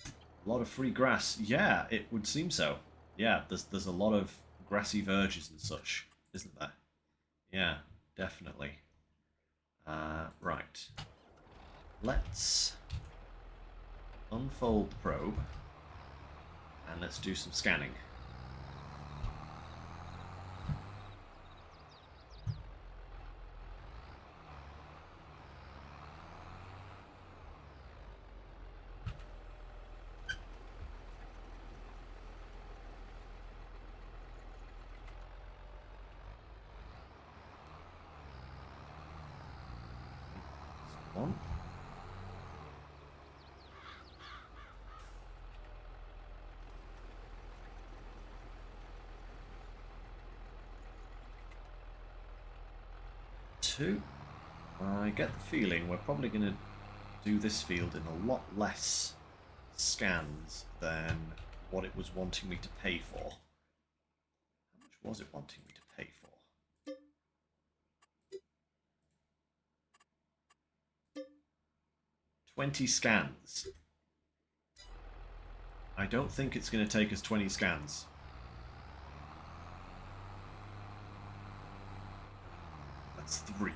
A lot of free grass. Yeah, it would seem so. Yeah, there's a lot of grassy verges and such, isn't there? Yeah, definitely. Right. Let's unfold the probe and let's do some scanning. One. Two. I get the feeling we're probably going to do this field in a lot less scans than what it was wanting me to pay for. How much was it wanting me to pay for? 20 scans. I don't think it's going to take us 20 scans. That's 3.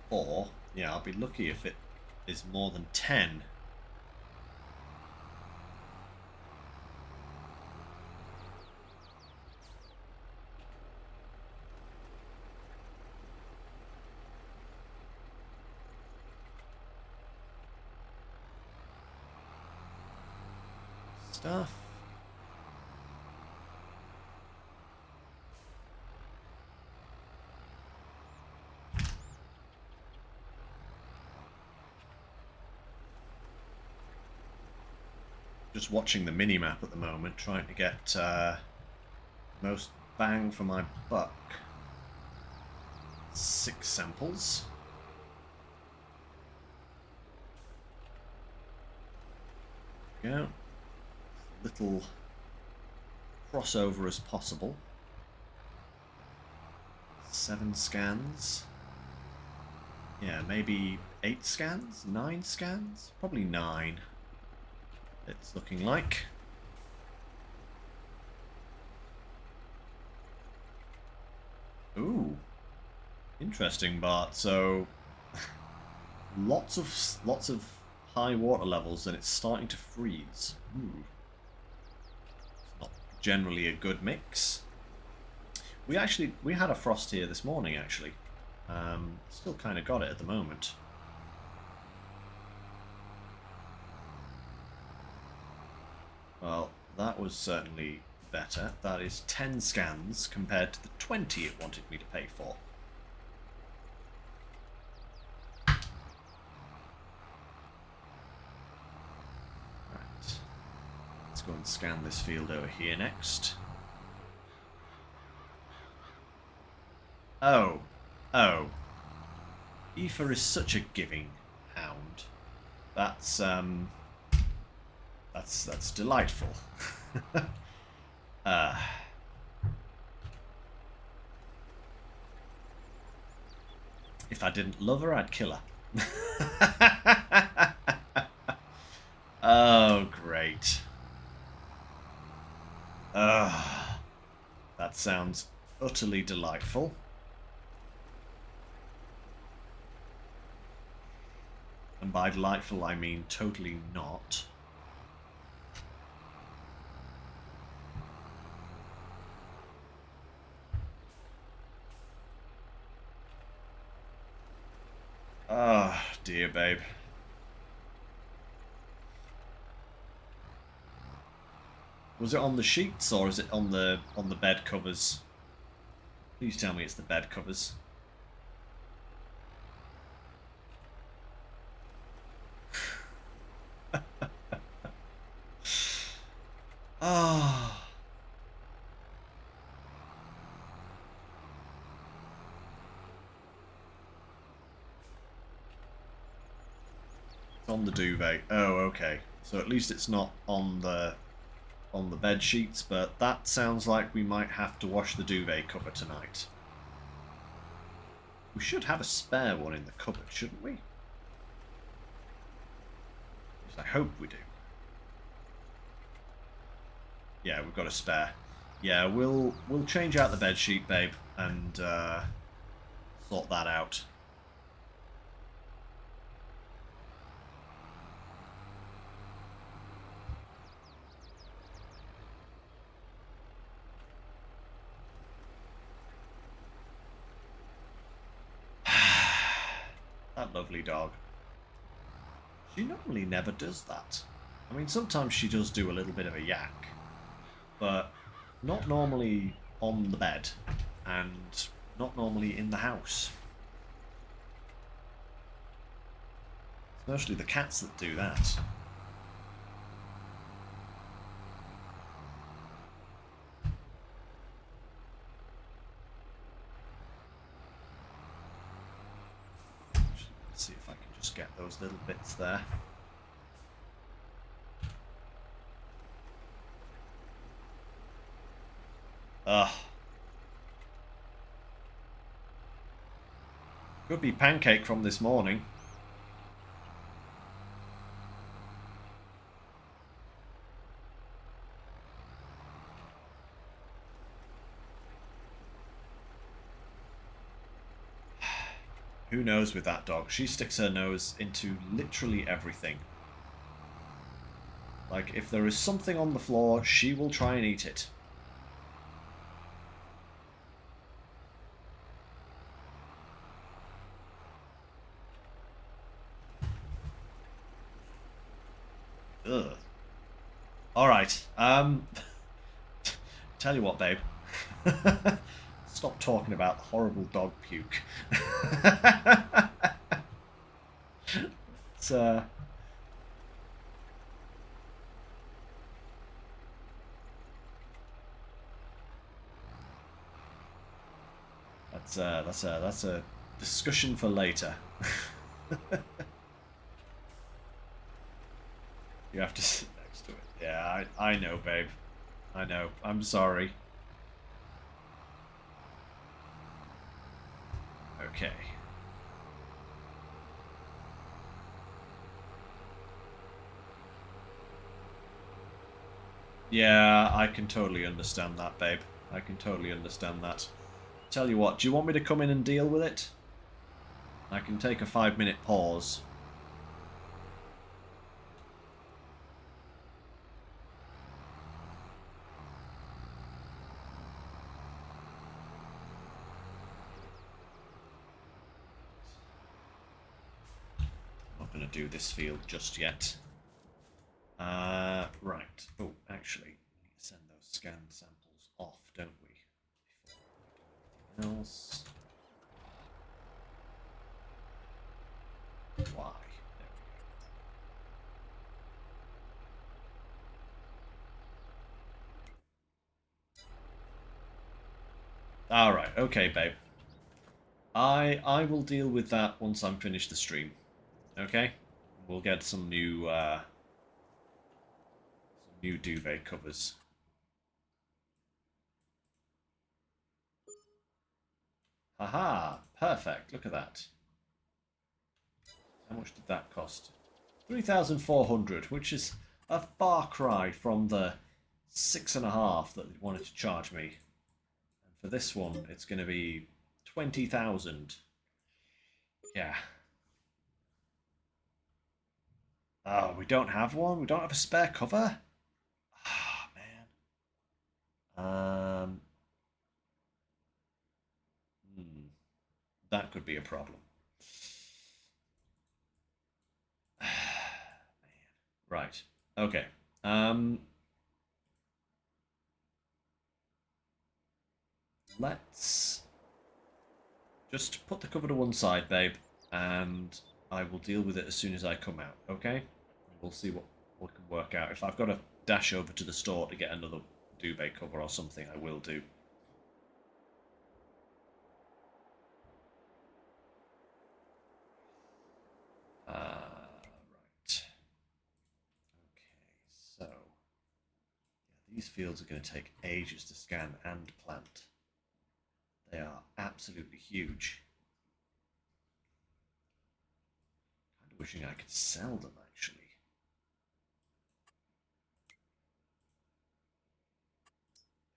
Or, yeah, I'll be lucky if it is more than 10. Stuff. Just watching the mini-map at the moment, trying to get most bang for my buck. 6 samples. Go. Little crossover as possible. 7 scans. Yeah, maybe 8 scans? 9 scans? Probably 9. It's looking like. Ooh. Interesting, Bart. So lots of high water levels and it's starting to freeze. Ooh. It's not generally a good mix. We had a frost here this morning actually. Still kind of got it at the moment. Well, that was certainly better. That is 10 scans compared to the 20 it wanted me to pay for. Right. Let's go and scan this field over here next. Oh. Oh. Aoife is such a giving hound. That's delightful. If I didn't love her, I'd kill her. Oh, great. That sounds utterly delightful. And by delightful, I mean totally not. Oh, dear, babe. Was it on the sheets or is it on the bed covers? Please tell me it's the bed covers. Ah. It's on the duvet. Oh, okay. So at least it's not on the bed sheets, but that sounds like we might have to wash the duvet cover tonight. We should have a spare one in the cupboard, shouldn't we? I hope we do. Yeah, we've got a spare. Yeah, we'll change out the bed sheet, babe, and sort that out. That lovely dog. She normally never does that. I mean, sometimes she does do a little bit of a yak, but not normally on the bed, and not normally in the house. It's mostly the cats that do that. Let's see if I can just get those little bits there. Ugh. Could be pancake from this morning. Who knows with that dog? She sticks her nose into literally everything. Like, if there is something on the floor, she will try and eat it. Ugh. Alright, tell you what, babe. Stop talking about horrible dog puke. It's, that's a discussion for later. You have to sit next to it. Yeah, I know, babe. I know. I'm sorry. Okay. Yeah, I can totally understand that, babe. I can totally understand that. Tell you what, do you want me to come in and deal with it? I can take a 5-minute pause. Not going to do this field just yet. Right. Oh, actually, we need to send those scanned samples off, don't we? Before we do anything else. Why? There we go. Alright, okay, babe. I will deal with that once I'm finished the stream. Okay? We'll get some new duvet covers. Haha, perfect. Look at that. How much did that cost? 3,400, which is a far cry from the 6.5 that they wanted to charge me. And for this one, it's going to be 20,000. Yeah. Oh, we don't have one? We don't have a spare cover? Ah, man. Hmm, that could be a problem. Man. Right. Okay. Let's just put the cover to one side, babe, and I will deal with it as soon as I come out, okay? We'll see what we can work out. If I've got to dash over to the store to get another duvet cover or something, I will do. Right. these fields are going to take ages to scan and plant. They are absolutely huge. Kind of wishing I could sell them, actually.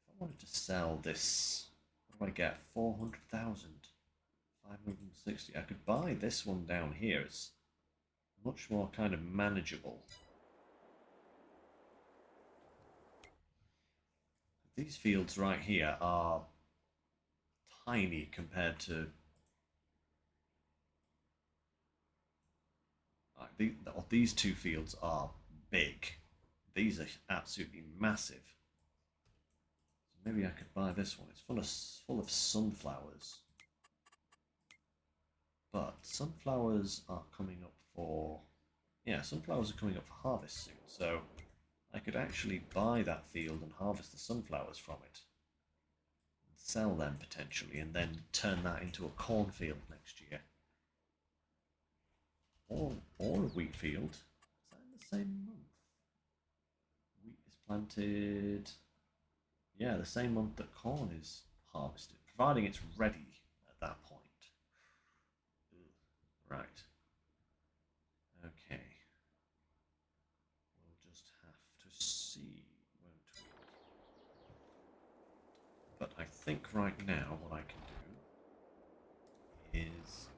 If I wanted to sell this, what do I get? 400,000. 560. I could buy this one down here. It's much more kind of manageable. These fields right here are tiny compared to these two fields are big. These are absolutely massive. So maybe I could buy this one. It's full of sunflowers. But sunflowers are coming up for... Yeah, sunflowers are coming up for harvest soon. So I could actually buy that field and harvest the sunflowers from it. And sell them potentially, and then turn that into a cornfield next year. Or a wheat field. Is that in the same month? Wheat is planted... Yeah, the same month that corn is harvested, providing it's ready at that point. Right. Okay. We'll just have to see, won't we? But I think right now what I can do is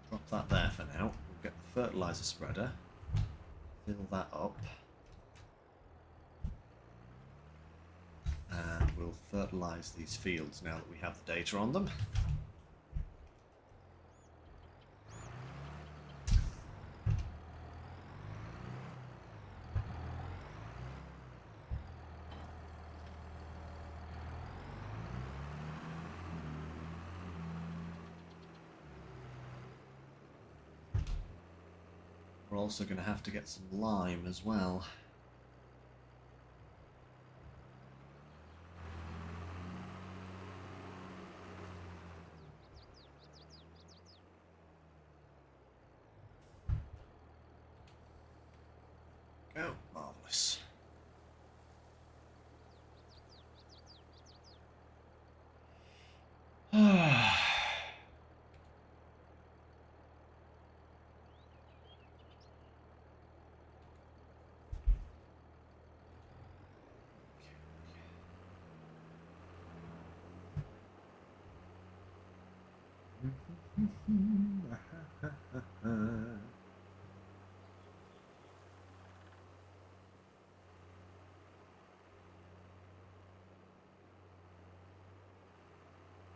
drop that there for now. We'll get the fertilizer spreader, fill that up, and we'll fertilize these fields now that we have the data on them. We're also going to have to get some lime as well. Go, marvellous.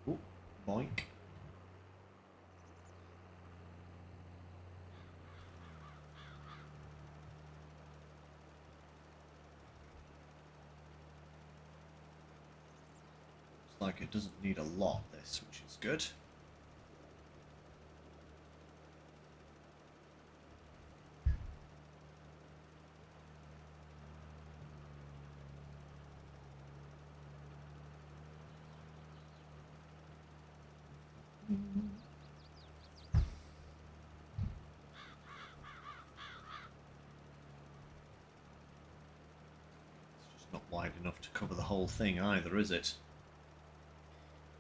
Ooh, boink. Looks like it doesn't need a lot, this, which is good. It's just not wide enough to cover the whole thing either, is it?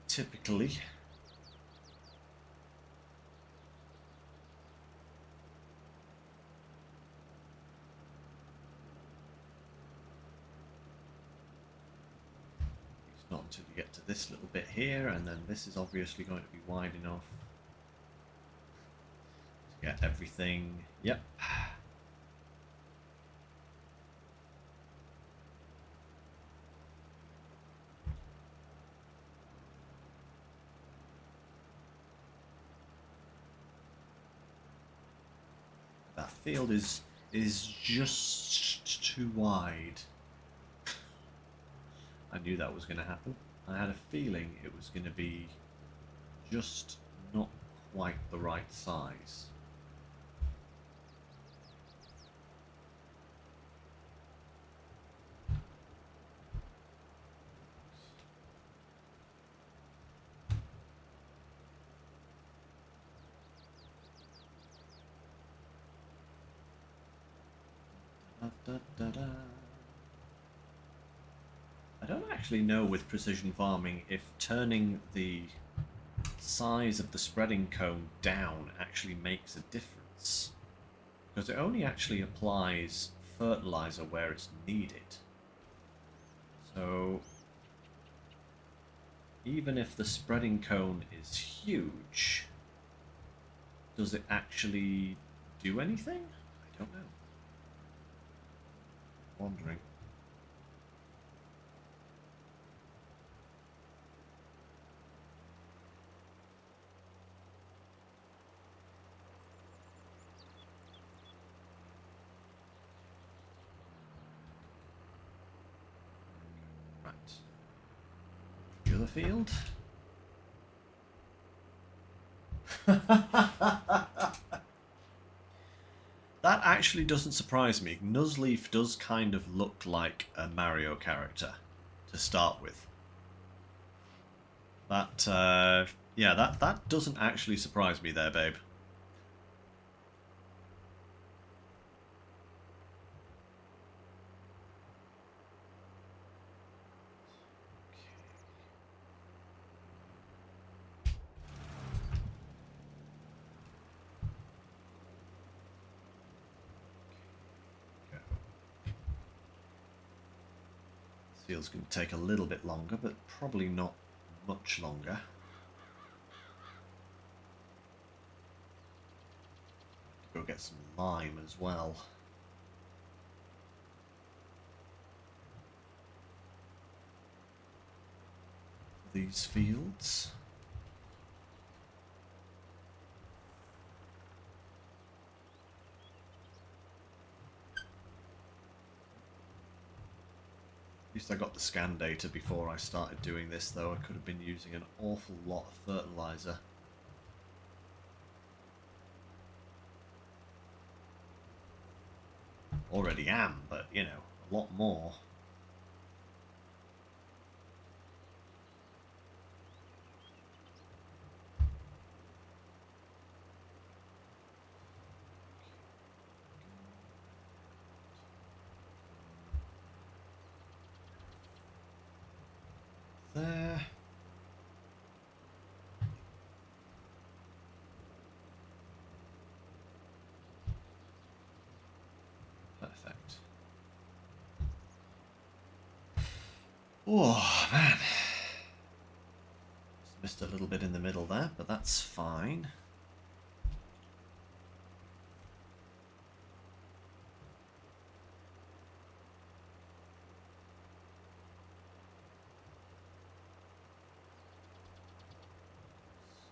Typically. It's not until you get to this little bit here, and then this is obviously going to be wide enough to get everything. Yep. That field is just too wide. I knew that was going to happen. I had a feeling it was going to be just not quite the right size. Da, da, da, da. actually know with precision farming if turning the size of the spreading cone down actually makes a difference. Because it only actually applies fertilizer where it's needed. So even if the spreading cone is huge, does it actually do anything? I don't know. Wondering. Right. The other field. That actually doesn't surprise me. Nuzleaf does kind of look like a Mario character to start with. That, yeah, that doesn't actually surprise me there, babe. Field's going to take a little bit longer, but probably not much longer. Go get some lime as well. These fields. At least I got the scan data before I started doing this, though. I could have been using an awful lot of fertilizer. Already am, but, you know, a lot more. There. Perfect. Oh, man. Just missed a little bit in the middle there, but that's fine.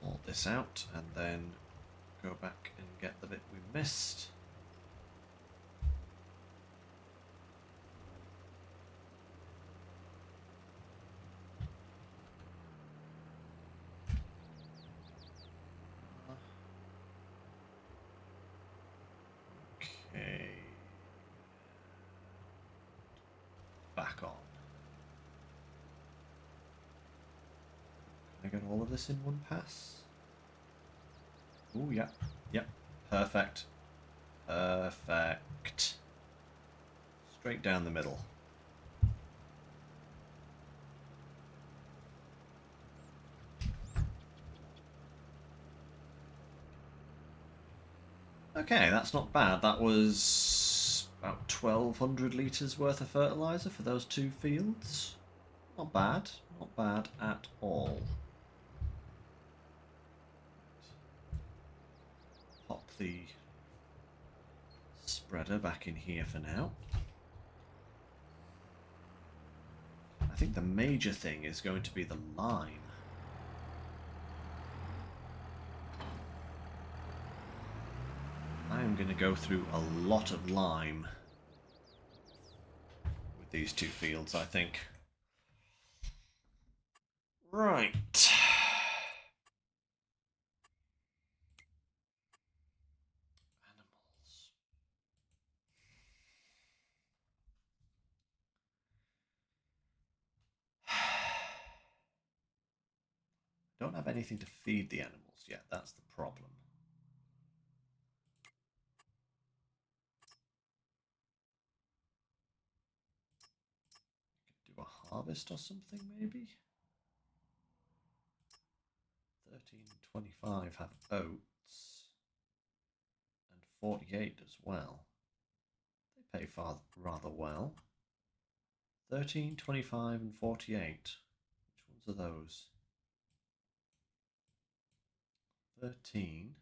Sort this out and then go back and get the bit we missed. Okay. Back on. Can I get all of this in one pass? Oh, yeah. Yep. Perfect. Perfect. Straight down the middle. Okay, that's not bad. That was about 1,200 litres worth of fertiliser for those two fields. Not bad. Not bad at all. Pop the spreader back in here for now. I think the major thing is going to be the lime. I am going to go through a lot of lime with these two fields, I think. Right. Animals. Don't have anything to feed the animals yet, that's the problem. Do a harvest or something, maybe? 13 and 25 have oats, and 48 as well. They pay rather well. 13, 25, and 48. Which ones are those? 13.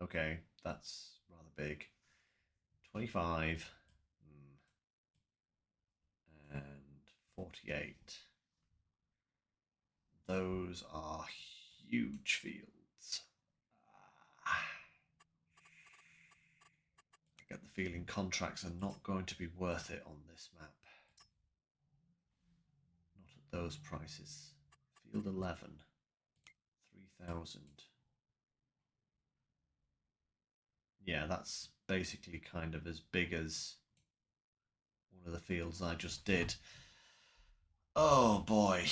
Okay, that's rather big. 25 and 48. Those are huge fields. I get the feeling contracts are not going to be worth it on this map. Not at those prices. Field 11, 3,000. Yeah, that's basically kind of as big as one of the fields I just did. Oh boy.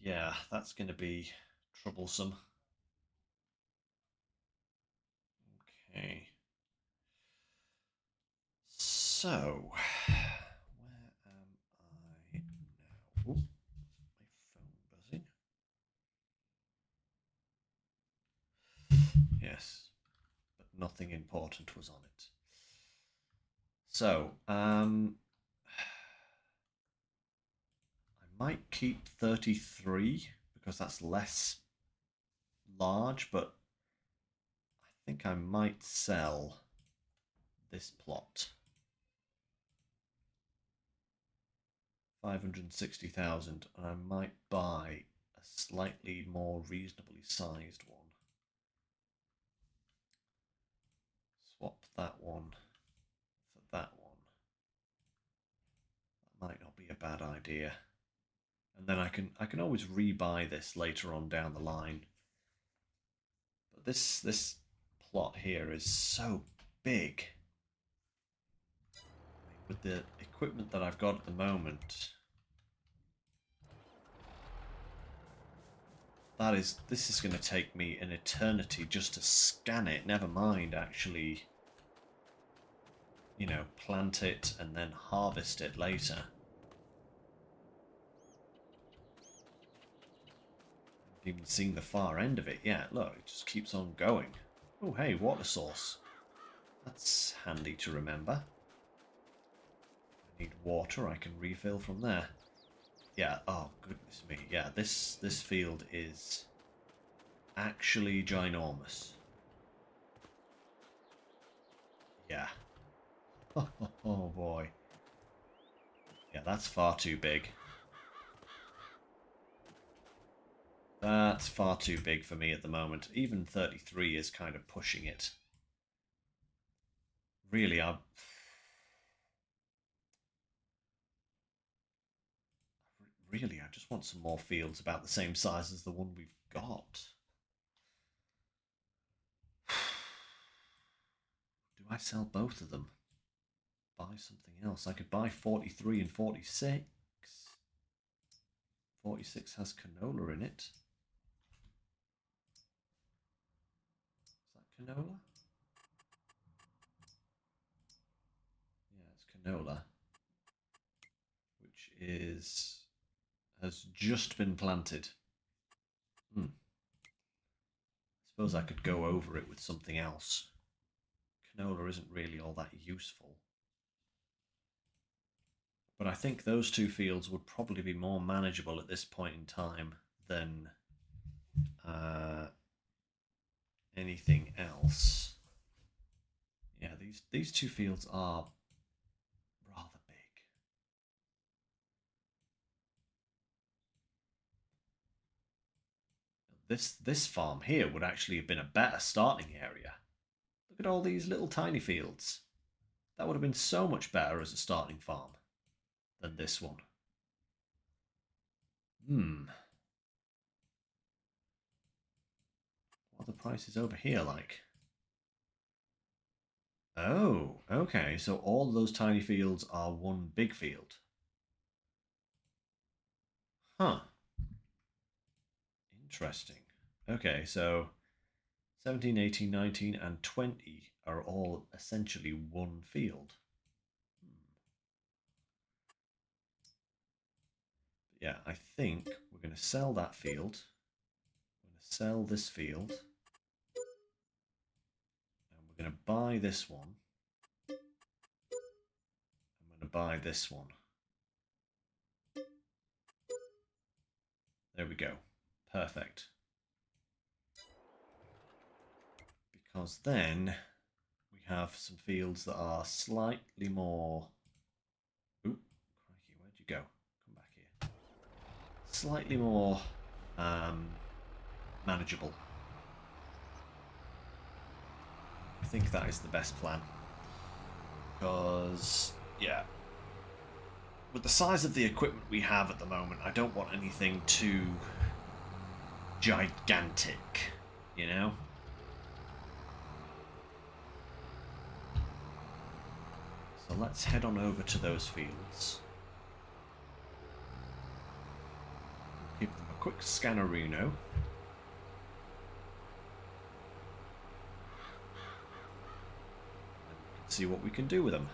Yeah, that's going to be troublesome. Okay. So, where am I now? Ooh, my phone buzzing. Yes, but nothing important was on it. So, I might keep 33 because that's less large, but I think I might sell this plot. 560,000, and I might buy a slightly more reasonably sized one. Swap that one for that one. That might not be a bad idea. And then I can always rebuy this later on down the line. But this plot here is so big. With the equipment that I've got at the moment, this is going to take me an eternity just to scan it. Never mind actually, you know, plant it and then harvest it later. I've even seen the far end of it yet. Look, it just keeps on going. Oh, hey, water source. That's handy to remember. I need water, I can refill from there. Yeah, oh goodness me. Yeah, this field is actually ginormous. Yeah. Oh boy. Yeah, that's far too big. That's far too big for me at the moment. Even 33 is kind of pushing it. Really, I just want some more fields about the same size as the one we've got. Do I sell both of them? Buy something else. I could buy 43 and 46. 46 has canola in it. Is that canola? Yeah, it's canola. Which has just been planted. I suppose I could go over it with something else. Canola isn't really all that useful. But I think those two fields would probably be more manageable at this point in time than anything else. Yeah, these two fields are rather big. This farm here would actually have been a better starting area. Look at all these little tiny fields. That would have been so much better as a starting farm than this one. What are the prices over here like? Oh, okay. So all those tiny fields are one big field. Huh. Interesting. Okay, so 17, 18, 19, and 20 are all essentially one field. yeah, I think we're going to sell that field. We're going to sell this field. And we're going to buy this one. I'm going to buy this one. There we go. Perfect. Because then we have some fields that are slightly more... Oop, crikey, where'd you go? Come back here. Slightly more manageable. I think that is the best plan. Because, yeah, with the size of the equipment we have at the moment, I don't want anything too gigantic, you know? So let's head on over to those fields. Give them a quick scannerino. And see what we can do with them.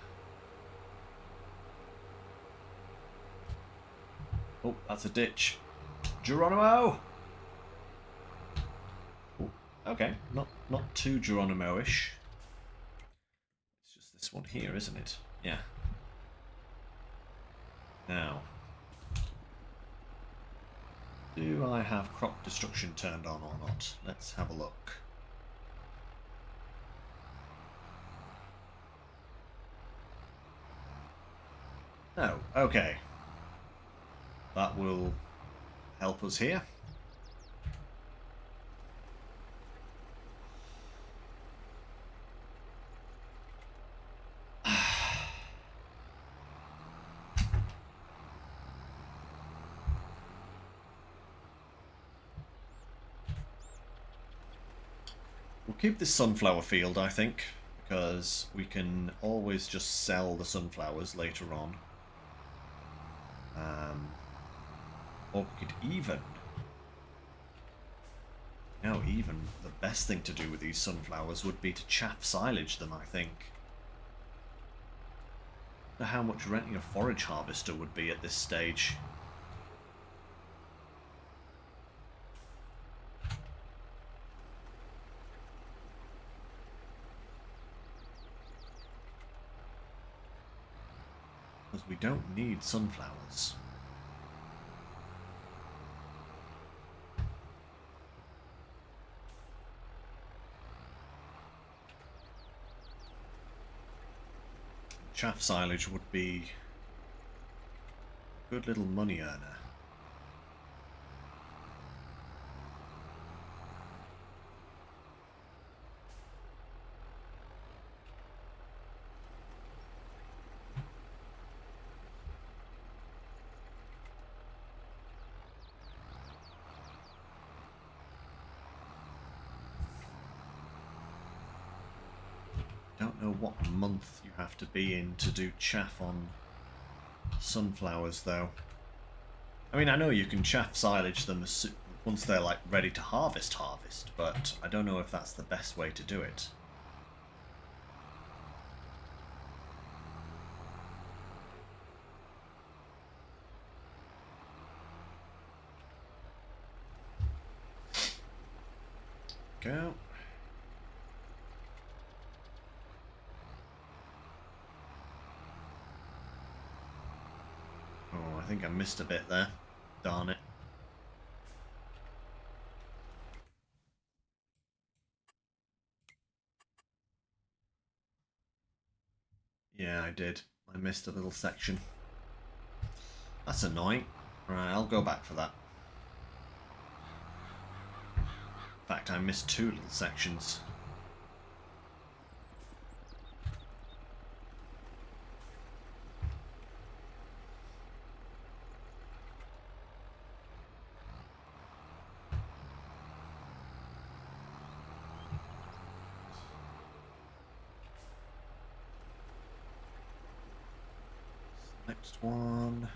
Oh, that's a ditch. Geronimo! Oh, okay, not too Geronimo-ish. It's just this one here, isn't it? Yeah. Now, do I have crop destruction turned on or not? Let's have a look. No, okay. That will help us here. We'll keep this sunflower field, I think, because we can always just sell the sunflowers later on. Or we could even... No, even the best thing to do with these sunflowers would be to chaff silage them, I think. I wonder how much renting a forage harvester would be at this stage. Because we don't need sunflowers. Chaff silage would be a good little money earner. Don't know what month you have to be in to do chaff on sunflowers, though. I mean, I know you can chaff silage them once they're like ready to harvest, but I don't know if that's the best way to do it. Go. Oh, I think I missed a bit there. Darn it. Yeah, I did. I missed a little section. That's annoying. Right, I'll go back for that. In fact, I missed two little sections. Next one.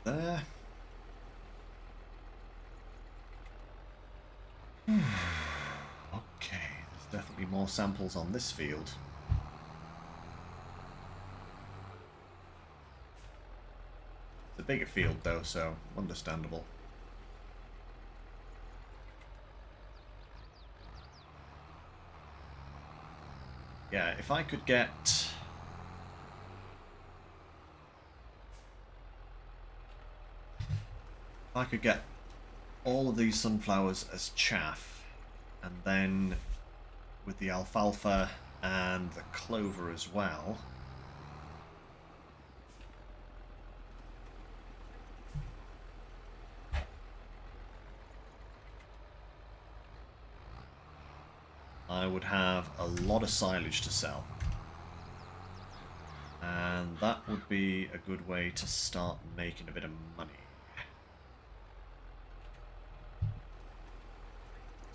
there. Okay, there's definitely more samples on this field. It's a bigger field though, so understandable. Yeah, if I could get... If I could get all of these sunflowers as chaff, and then with the alfalfa and the clover as well, I would have a lot of silage to sell. And that would be a good way to start making a bit of money.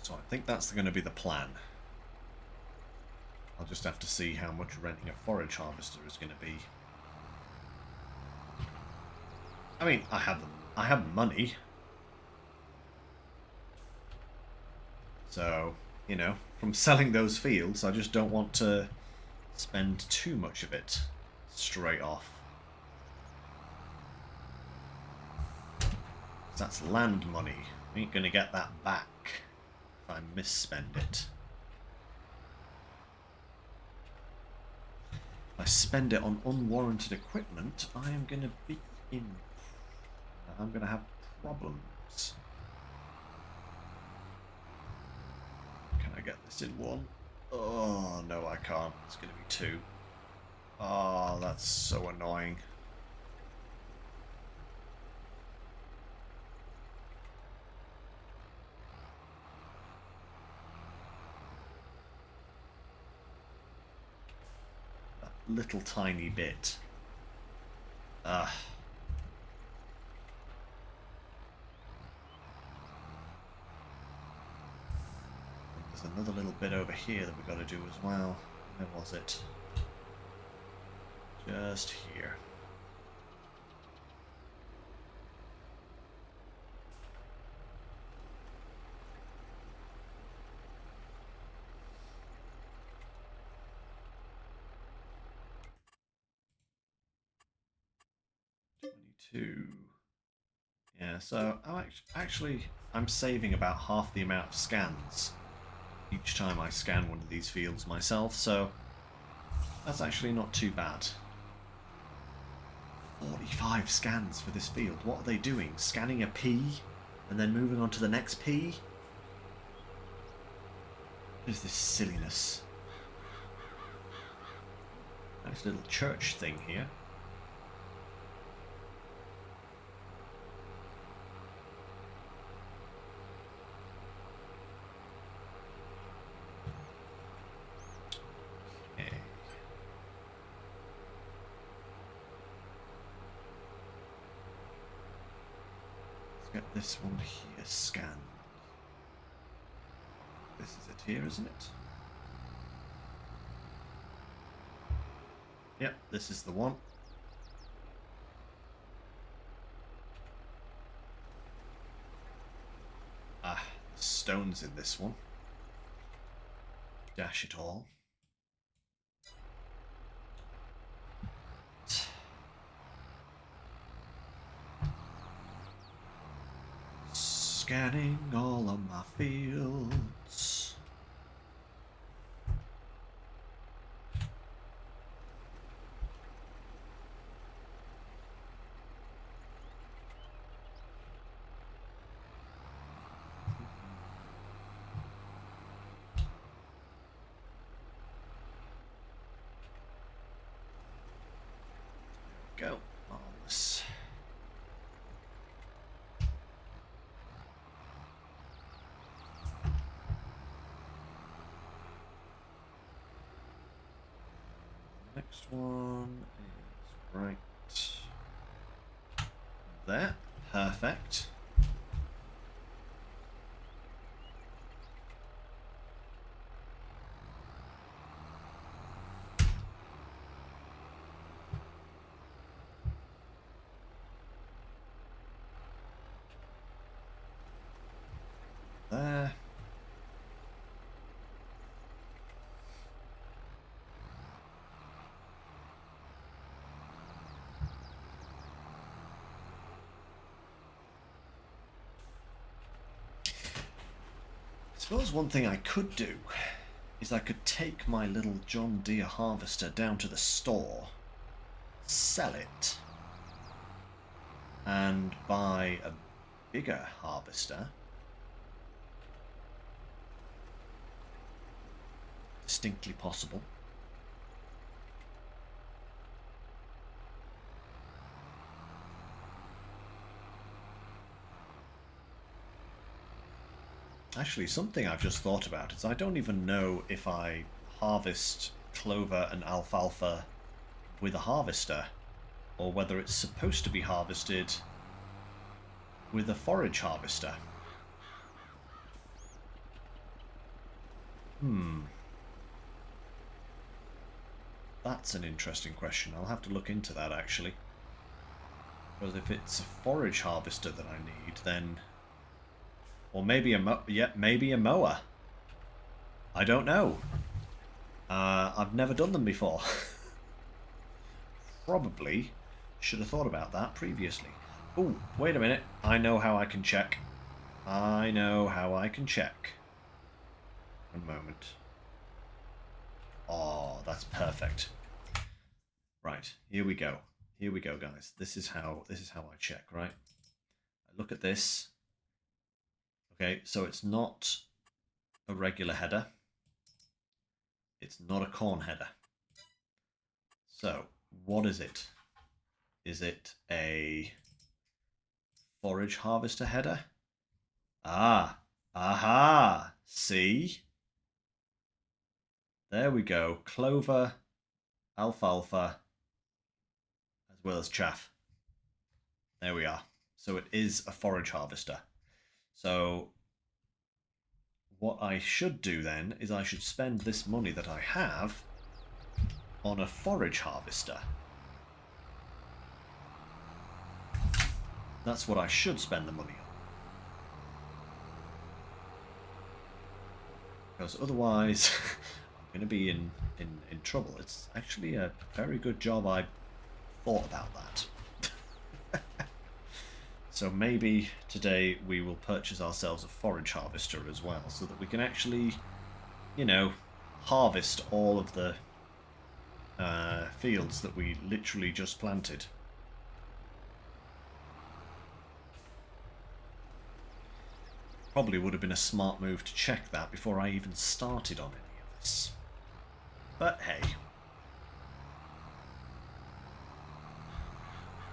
So I think that's going to be the plan. I'll just have to see how much renting a forage harvester is going to be. I mean, I have money. So, you know, from selling those fields, I just don't want to spend too much of it straight off. That's land money. I ain't gonna get that back if I misspend it. If I spend it on unwarranted equipment, I am gonna be in... I'm gonna have problems. Can I get this in one? Oh, no I can't. It's gonna be two. Oh, that's so annoying. That little tiny bit. Ugh. There's another little bit over here that we've got to do as well. Where was it? Just here. Yeah, so I'm saving about half the amount of scans each time I scan one of these fields myself, so that's actually not too bad. 45 scans for this field. What are they doing? Scanning a P and then moving on to the next P? What is this silliness? Nice little church thing here. Get this one here scanned. This is it here, isn't it? Yep, this is the one. Ah, stones in this one. Dash it all. Scanning all of my fields. There we go. Marvelous. Next one is right there. Perfect. suppose one thing I could do is I could take my little John Deere harvester down to the store, sell it, and buy a bigger harvester. Distinctly possible. Actually, something I've just thought about is I don't even know if I harvest clover and alfalfa with a harvester, or whether it's supposed to be harvested with a forage harvester. That's an interesting question. I'll have to look into that, actually. Because if it's a forage harvester that I need, then... Or maybe maybe a mower. I don't know. I've never done them before. Probably should have thought about that previously. Oh, wait a minute. I know how I can check. I know how I can check. One moment. Oh, that's perfect. Right, here we go. Here we go, guys. This is how I check, right? I look at this. Okay, so it's not a regular header. It's not a corn header. So, what is it? Is it a forage harvester header? Ah, aha, see? There we go. Clover, alfalfa, as well as chaff. There we are. So it is a forage harvester. So what I should do then is I should spend this money that I have on a forage harvester. That's what I should spend the money on. Because otherwise I'm going to be in trouble. It's actually a very good job I thought about that. So maybe today we will purchase ourselves a forage harvester as well, so that we can actually, you know, harvest all of the fields that we literally just planted. Probably would have been a smart move to check that before I even started on any of this. But hey.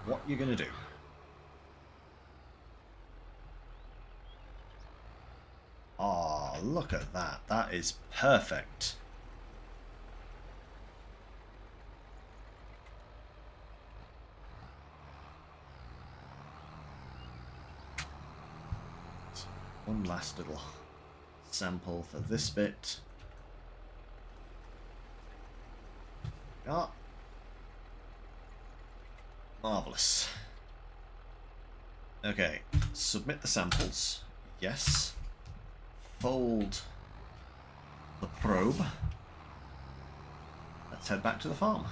What are you going to do? Oh, look at that. That is perfect. One last little sample for this bit. Ah. Marvellous. Okay, submit the samples. Yes. Fold the probe. Let's head back to the farm.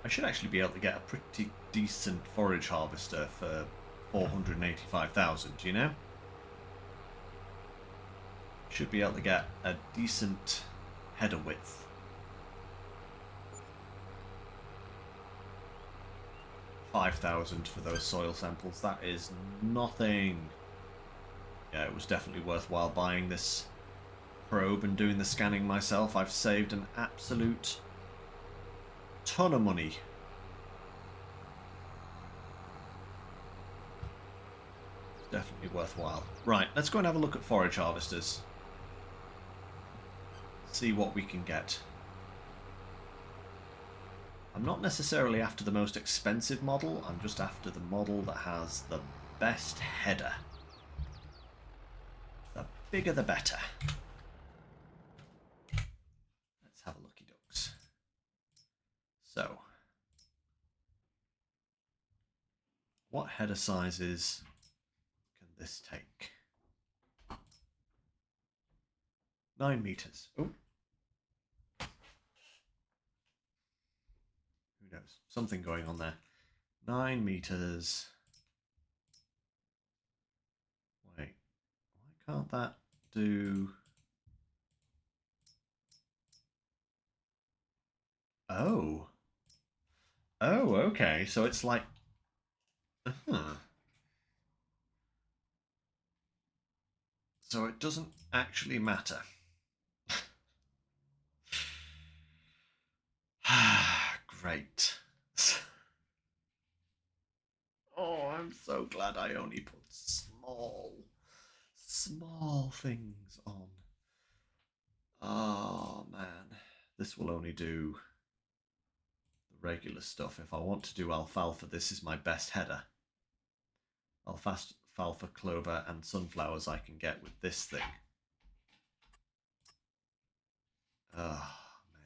I should actually be able to get a pretty decent forage harvester for 485,000, you know? Should be able to get a decent header width. $5,000 for those soil samples. That is nothing. Yeah, it was definitely worthwhile buying this probe and doing the scanning myself. I've saved an absolute ton of money. It's definitely worthwhile. Right, let's go and have a look at forage harvesters. See what we can get. I'm not necessarily after the most expensive model, I'm just after the model that has the best header. The bigger the better. Let's have a looky ducks. So, what header sizes can this take? 9 meters. Oh, who knows? Something going on there. 9 meters. Wait, why can't that do... Oh. Oh, okay. So it's like... Huh. So it doesn't actually matter. Great. Oh, I'm so glad I only put small things on. Oh, man. This will only do the regular stuff. If I want to do alfalfa, this is my best header. Alfalfa, clover, and sunflowers I can get with this thing. Oh, man.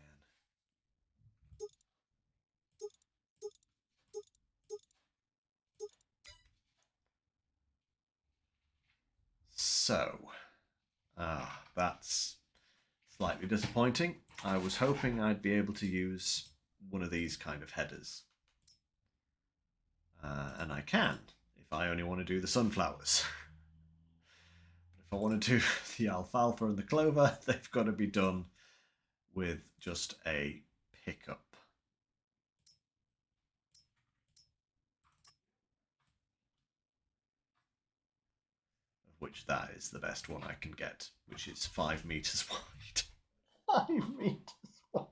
So, that's slightly disappointing. I was hoping I'd be able to use one of these kind of headers. And I can, if I only want to do the sunflowers. But if I want to do the alfalfa and the clover, they've got to be done with just a pickup. Of which that is the best one I can get, which is 5 meters wide. 5 meters wide.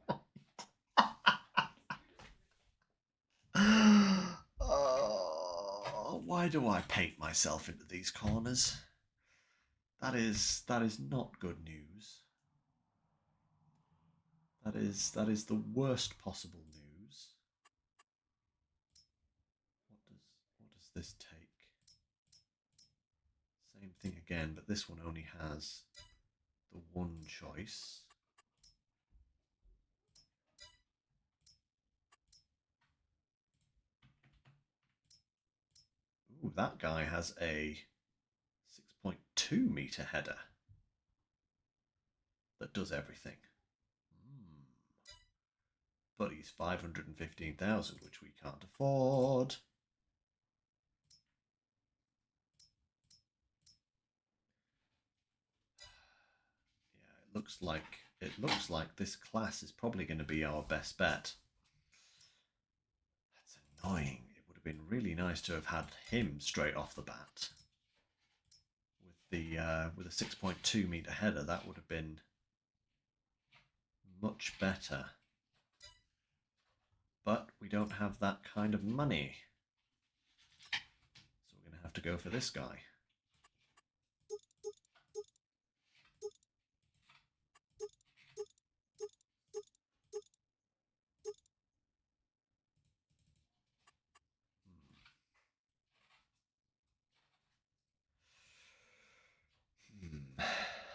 Oh, why do I paint myself into these corners? That is not good news. That is the worst possible news. What does this take? Same thing again, but this one only has the one choice. Ooh, that guy has a 6.2 meter header that does everything. But he's 515,000, which we can't afford. Yeah, it looks like this class is probably going to be our best bet. That's annoying. It would have been really nice to have had him straight off the bat. With a 6.2 meter header, that would have been much better. But we don't have that kind of money. So we're going to have to go for this guy.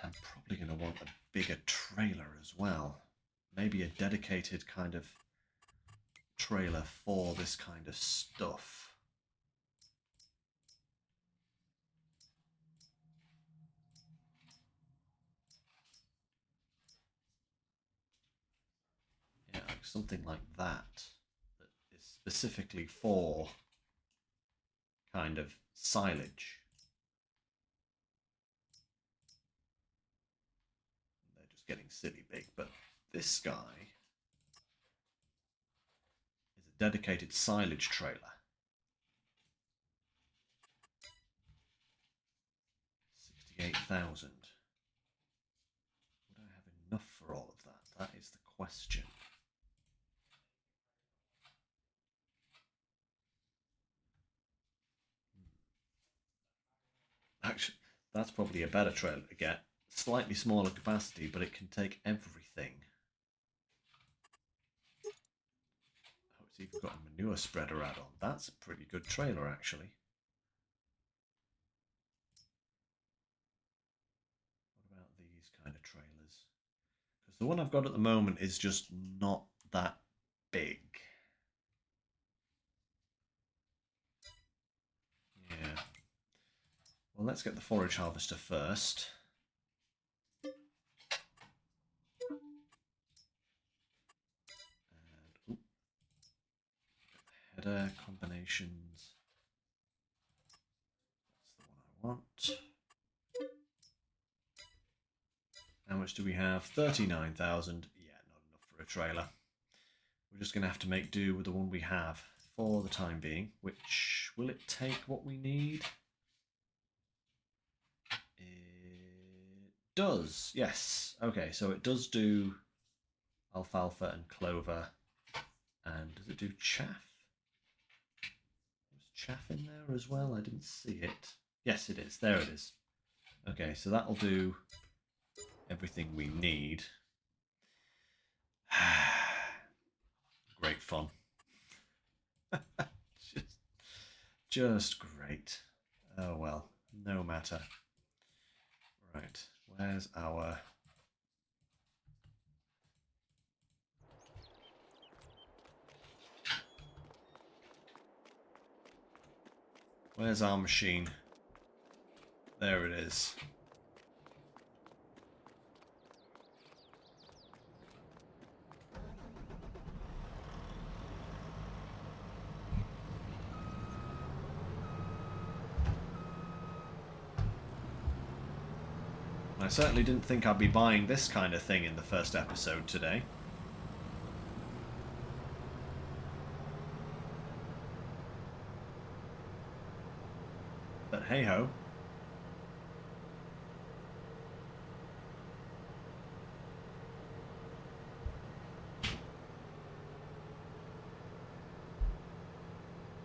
I'm probably going to want a bigger trailer as well. Maybe a dedicated kind of trailer for this kind of stuff. Yeah, like something like that is specifically for kind of silage. They're just getting silly big, but this guy is a dedicated silage trailer. 68,000. Would I have enough for all of that? That is the question. Actually, that's probably a better trailer to get. Slightly smaller capacity, but it can take everything. Oh, it's even got a manure spreader add-on. That's a pretty good trailer, actually. What about these kind of trailers? Because the one I've got at the moment is just not that big. Yeah. Well, let's get the forage harvester first. header combinations. That's the one I want. How much do we have? 39,000. Yeah, not enough for a trailer. We're just going to have to make do with the one we have for the time being. Which, will it take what we need? It does, yes. Okay, so it does do alfalfa and clover. And does it do chaff? Is chaff in there as well? I didn't see it. Yes, it is. There it is. Okay, so that'll do everything we need. Great fun. just great. Oh well, no matter. Right, where's our... Where's our machine? There it is. I certainly didn't think I'd be buying this kind of thing in the first episode today. But hey-ho.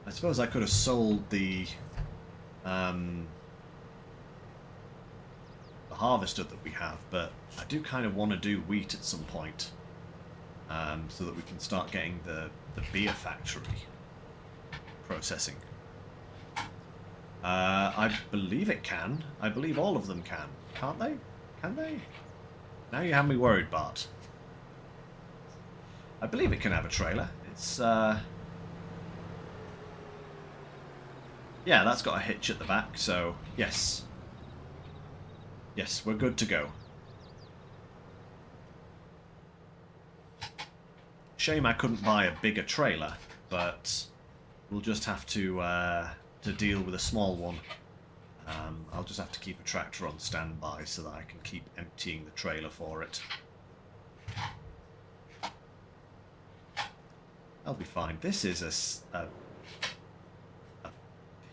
I suppose I could have sold the harvester that we have, but I do kind of want to do wheat at some point, so that we can start getting the beer factory processing. I believe it can. I believe all of them can. Can't they? Can they? Now you have me worried, Bart. I believe it can have a trailer. It's, yeah, that's got a hitch at the back, so yes. Yes, we're good to go. Shame I couldn't buy a bigger trailer, but we'll just have to deal with a small one. I'll just have to keep a tractor on standby so that I can keep emptying the trailer for it. I'll be fine. This is a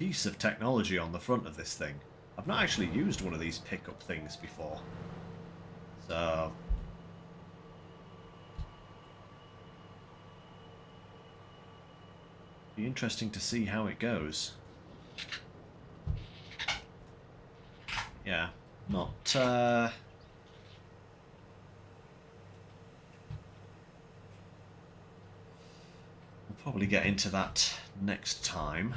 piece of technology on the front of this thing. I've not actually used one of these pickup things before. So... be interesting to see how it goes. Yeah, not... We'll probably get into that next time.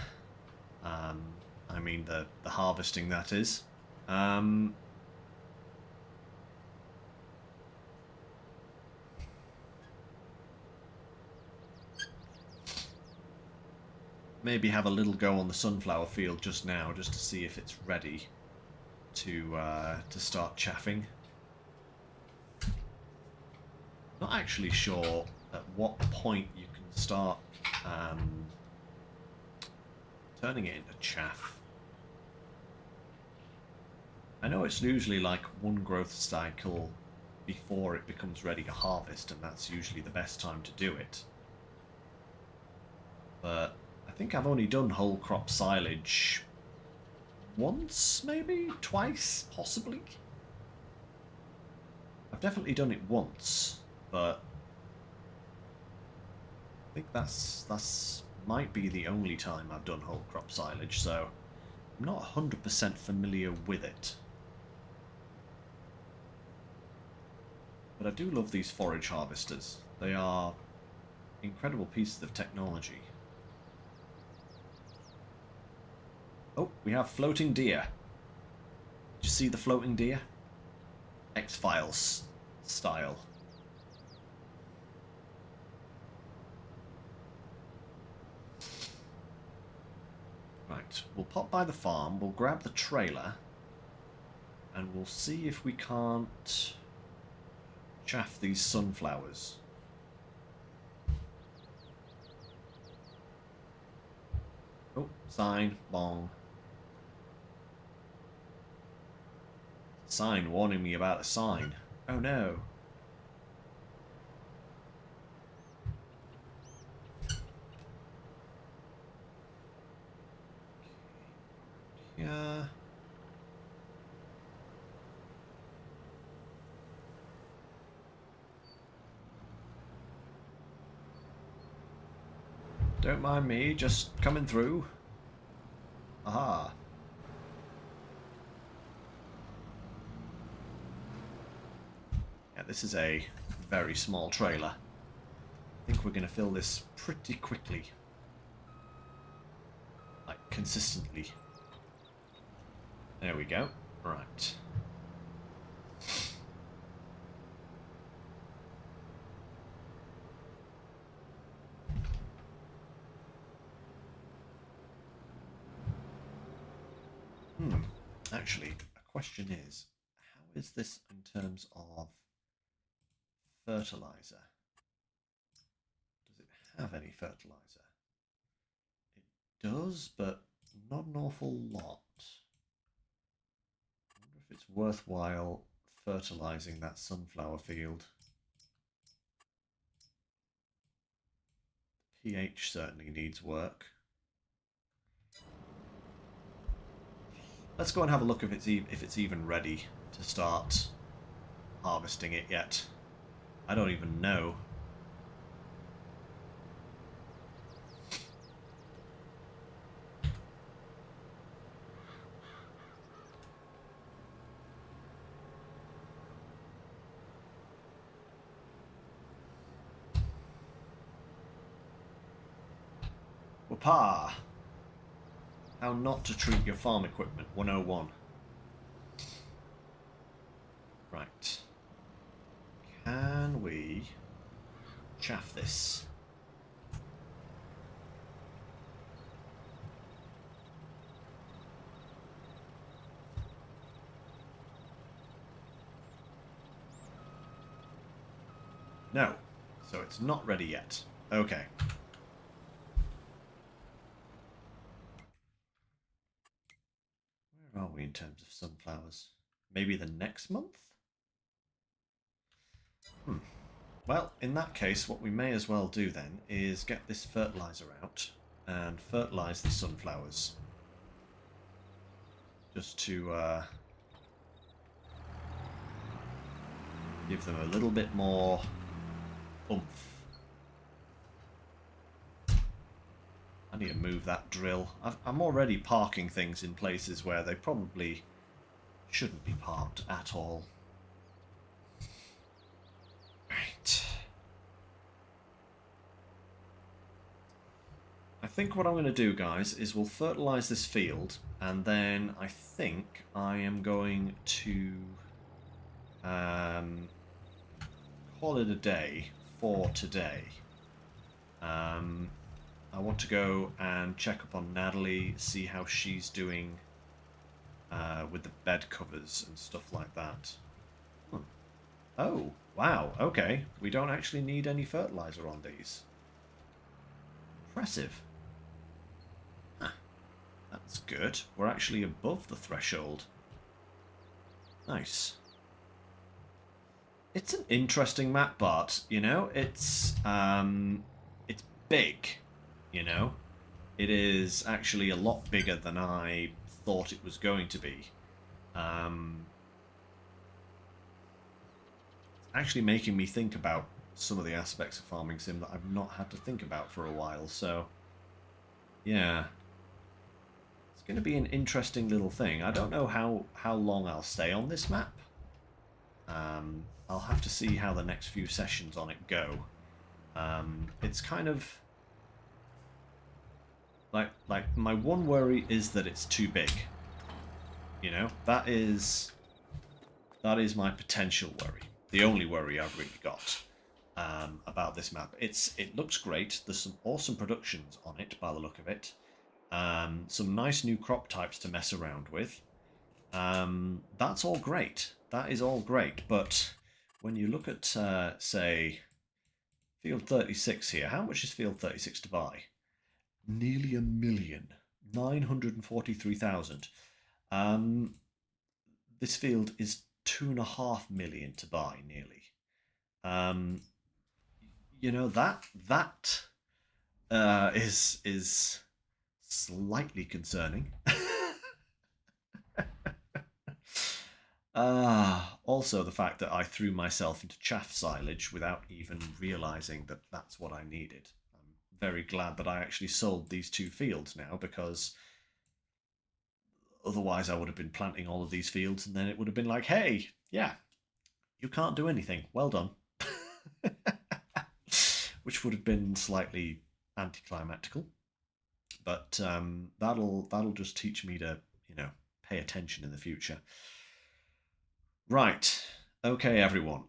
I mean the harvesting, that is. Maybe have a little go on the sunflower field just now, just to see if it's ready to start chaffing. Not actually sure at what point you can start turning it into chaff. I know it's usually like one growth cycle before it becomes ready to harvest, and that's usually the best time to do it. But I think I've only done whole crop silage once, maybe? Twice, possibly? I've definitely done it once, but I think that's might be the only time I've done whole crop silage, so I'm not 100% familiar with it. But I do love these forage harvesters. They are incredible pieces of technology. Oh, we have floating deer. Did you see the floating deer? X-Files style. Right, we'll pop by the farm, we'll grab the trailer, and we'll see if we can't chaff these sunflowers. Sign, bong. Sign warning me about a sign. Oh no. Yeah. Don't mind me, just coming through. Aha. Yeah, this is a very small trailer. I think we're going to fill this pretty quickly. Like, consistently. There we go. Right. Actually, a question is, how is this in terms of fertilizer? Does it have any fertilizer? It does, but not an awful lot. I wonder if it's worthwhile fertilizing that sunflower field. The pH certainly needs work. Let's go and have a look if it's even ready to start harvesting it yet. I don't even know. Whoopah! How not to treat your farm equipment 101. Right. Can we chaff this? No. So it's not ready yet. Okay. Where are we in terms of sunflowers? Maybe the next month? Well, in that case, what we may as well do then is get this fertilizer out and fertilize the sunflowers. Just to give them a little bit more oomph. I need to move that drill. I'm already parking things in places where they probably shouldn't be parked at all. Right. I think what I'm going to do, guys, is we'll fertilize this field, and then I think I am going to call it a day for today. I want to go and check up on Natalie, see how she's doing with the bed covers and stuff like that. Oh, wow, okay. We don't actually need any fertilizer on these. Impressive. Huh. That's good. We're actually above the threshold. Nice. It's an interesting map, Bart. You know, it's big. You know, it is actually a lot bigger than I thought it was going to be. It's actually making me think about some of the aspects of Farming Sim that I've not had to think about for a while. So, yeah, it's going to be an interesting little thing. I don't know how long I'll stay on this map. I'll have to see how the next few sessions on it go. It's kind of like my one worry is that it's too big. You know, that is my potential worry. The only worry I've really got about this map. It looks great. There's some awesome productions on it by the look of it. Some nice new crop types to mess around with. That's all great. That is all great. But when you look at say Field 36 here, how much is Field 36 to buy? Nearly $1 million. 943,000. This field is 2.5 million to buy, nearly. Um, that is slightly concerning. Also the fact that I threw myself into chaff silage without even realizing that that's what I needed. I'm very glad that I actually sold these 2 fields now, because otherwise I would have been planting all of these fields and then it would have been like, hey, yeah, you can't do anything. Well done. Which would have been slightly anticlimactical. But that'll just teach me to, pay attention in the future. Right. Okay, everyone.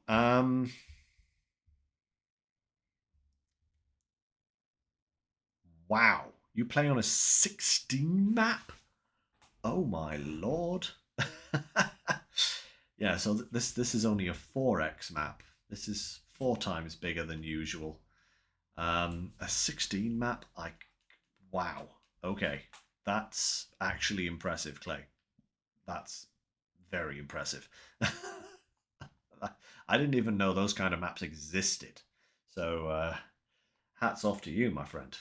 Wow. You play on a 16 map? Oh my lord. Yeah, so this is only a 4x map. This is 4 times bigger than usual. A 16 map, wow. Okay. That's actually impressive, Clay. That's very impressive. I didn't even know those kind of maps existed. So hats off to you, my friend.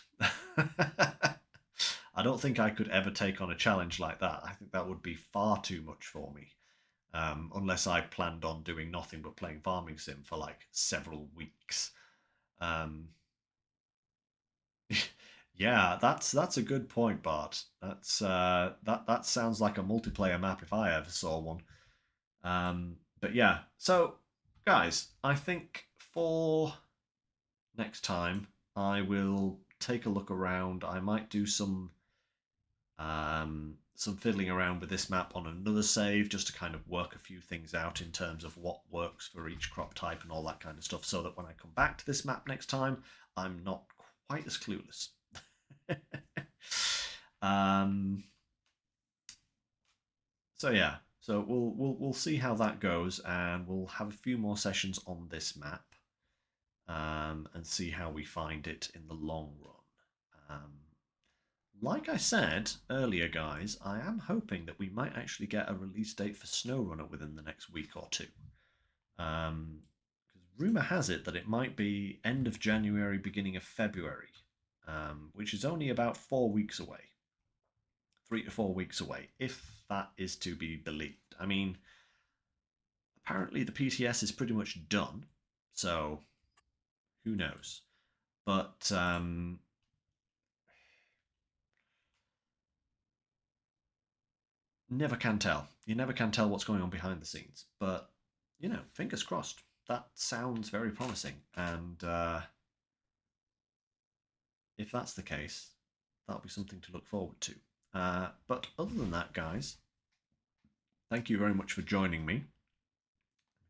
I don't think I could ever take on a challenge like that. I think that would be far too much for me. Unless I planned on doing nothing but playing Farming Sim for like several weeks. Um, yeah, that's a good point, Bart. That sounds like a multiplayer map if I ever saw one. But yeah, so guys, I think for next time I will take a look around. I might do some fiddling around with this map on another save, just to kind of work a few things out in terms of what works for each crop type and all that kind of stuff, so that when I come back to this map next time, I'm not quite as clueless. um, so yeah, so we'll see how that goes, and we'll have a few more sessions on this map, and see how we find it in the long run. Like I said earlier, guys, I am hoping that we might actually get a release date for SnowRunner within the next week or two. Because rumour has it that it might be end of January, beginning of February, which is only about 4 weeks away. 3 to 4 weeks away, if that is to be believed. I mean, apparently the PTS is pretty much done, so who knows? But never can tell. You never can tell what's going on behind the scenes. But, fingers crossed. That sounds very promising. And if that's the case, that'll be something to look forward to. But other than that, guys, thank you very much for joining me.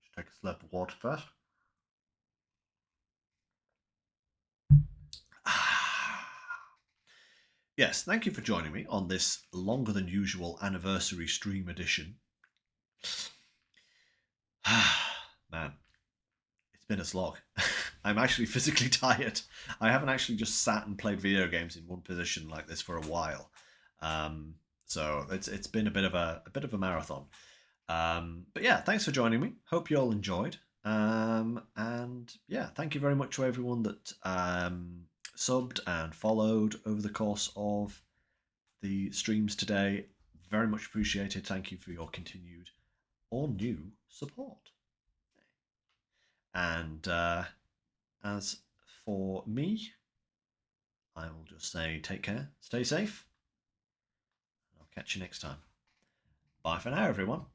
Just take a slurp of water first. Yes, thank you for joining me on this longer than usual anniversary stream edition. Man, it's been a slog. I'm actually physically tired. I haven't actually just sat and played video games in one position like this for a while. So it's been a bit of a marathon. But yeah, thanks for joining me. Hope you all enjoyed. And yeah, thank you very much to everyone that subbed and followed over the course of the streams today. Very much appreciated. Thank you for your continued or new support. And as for me, I will just say take care, stay safe, and I'll catch you next time. Bye for now, everyone.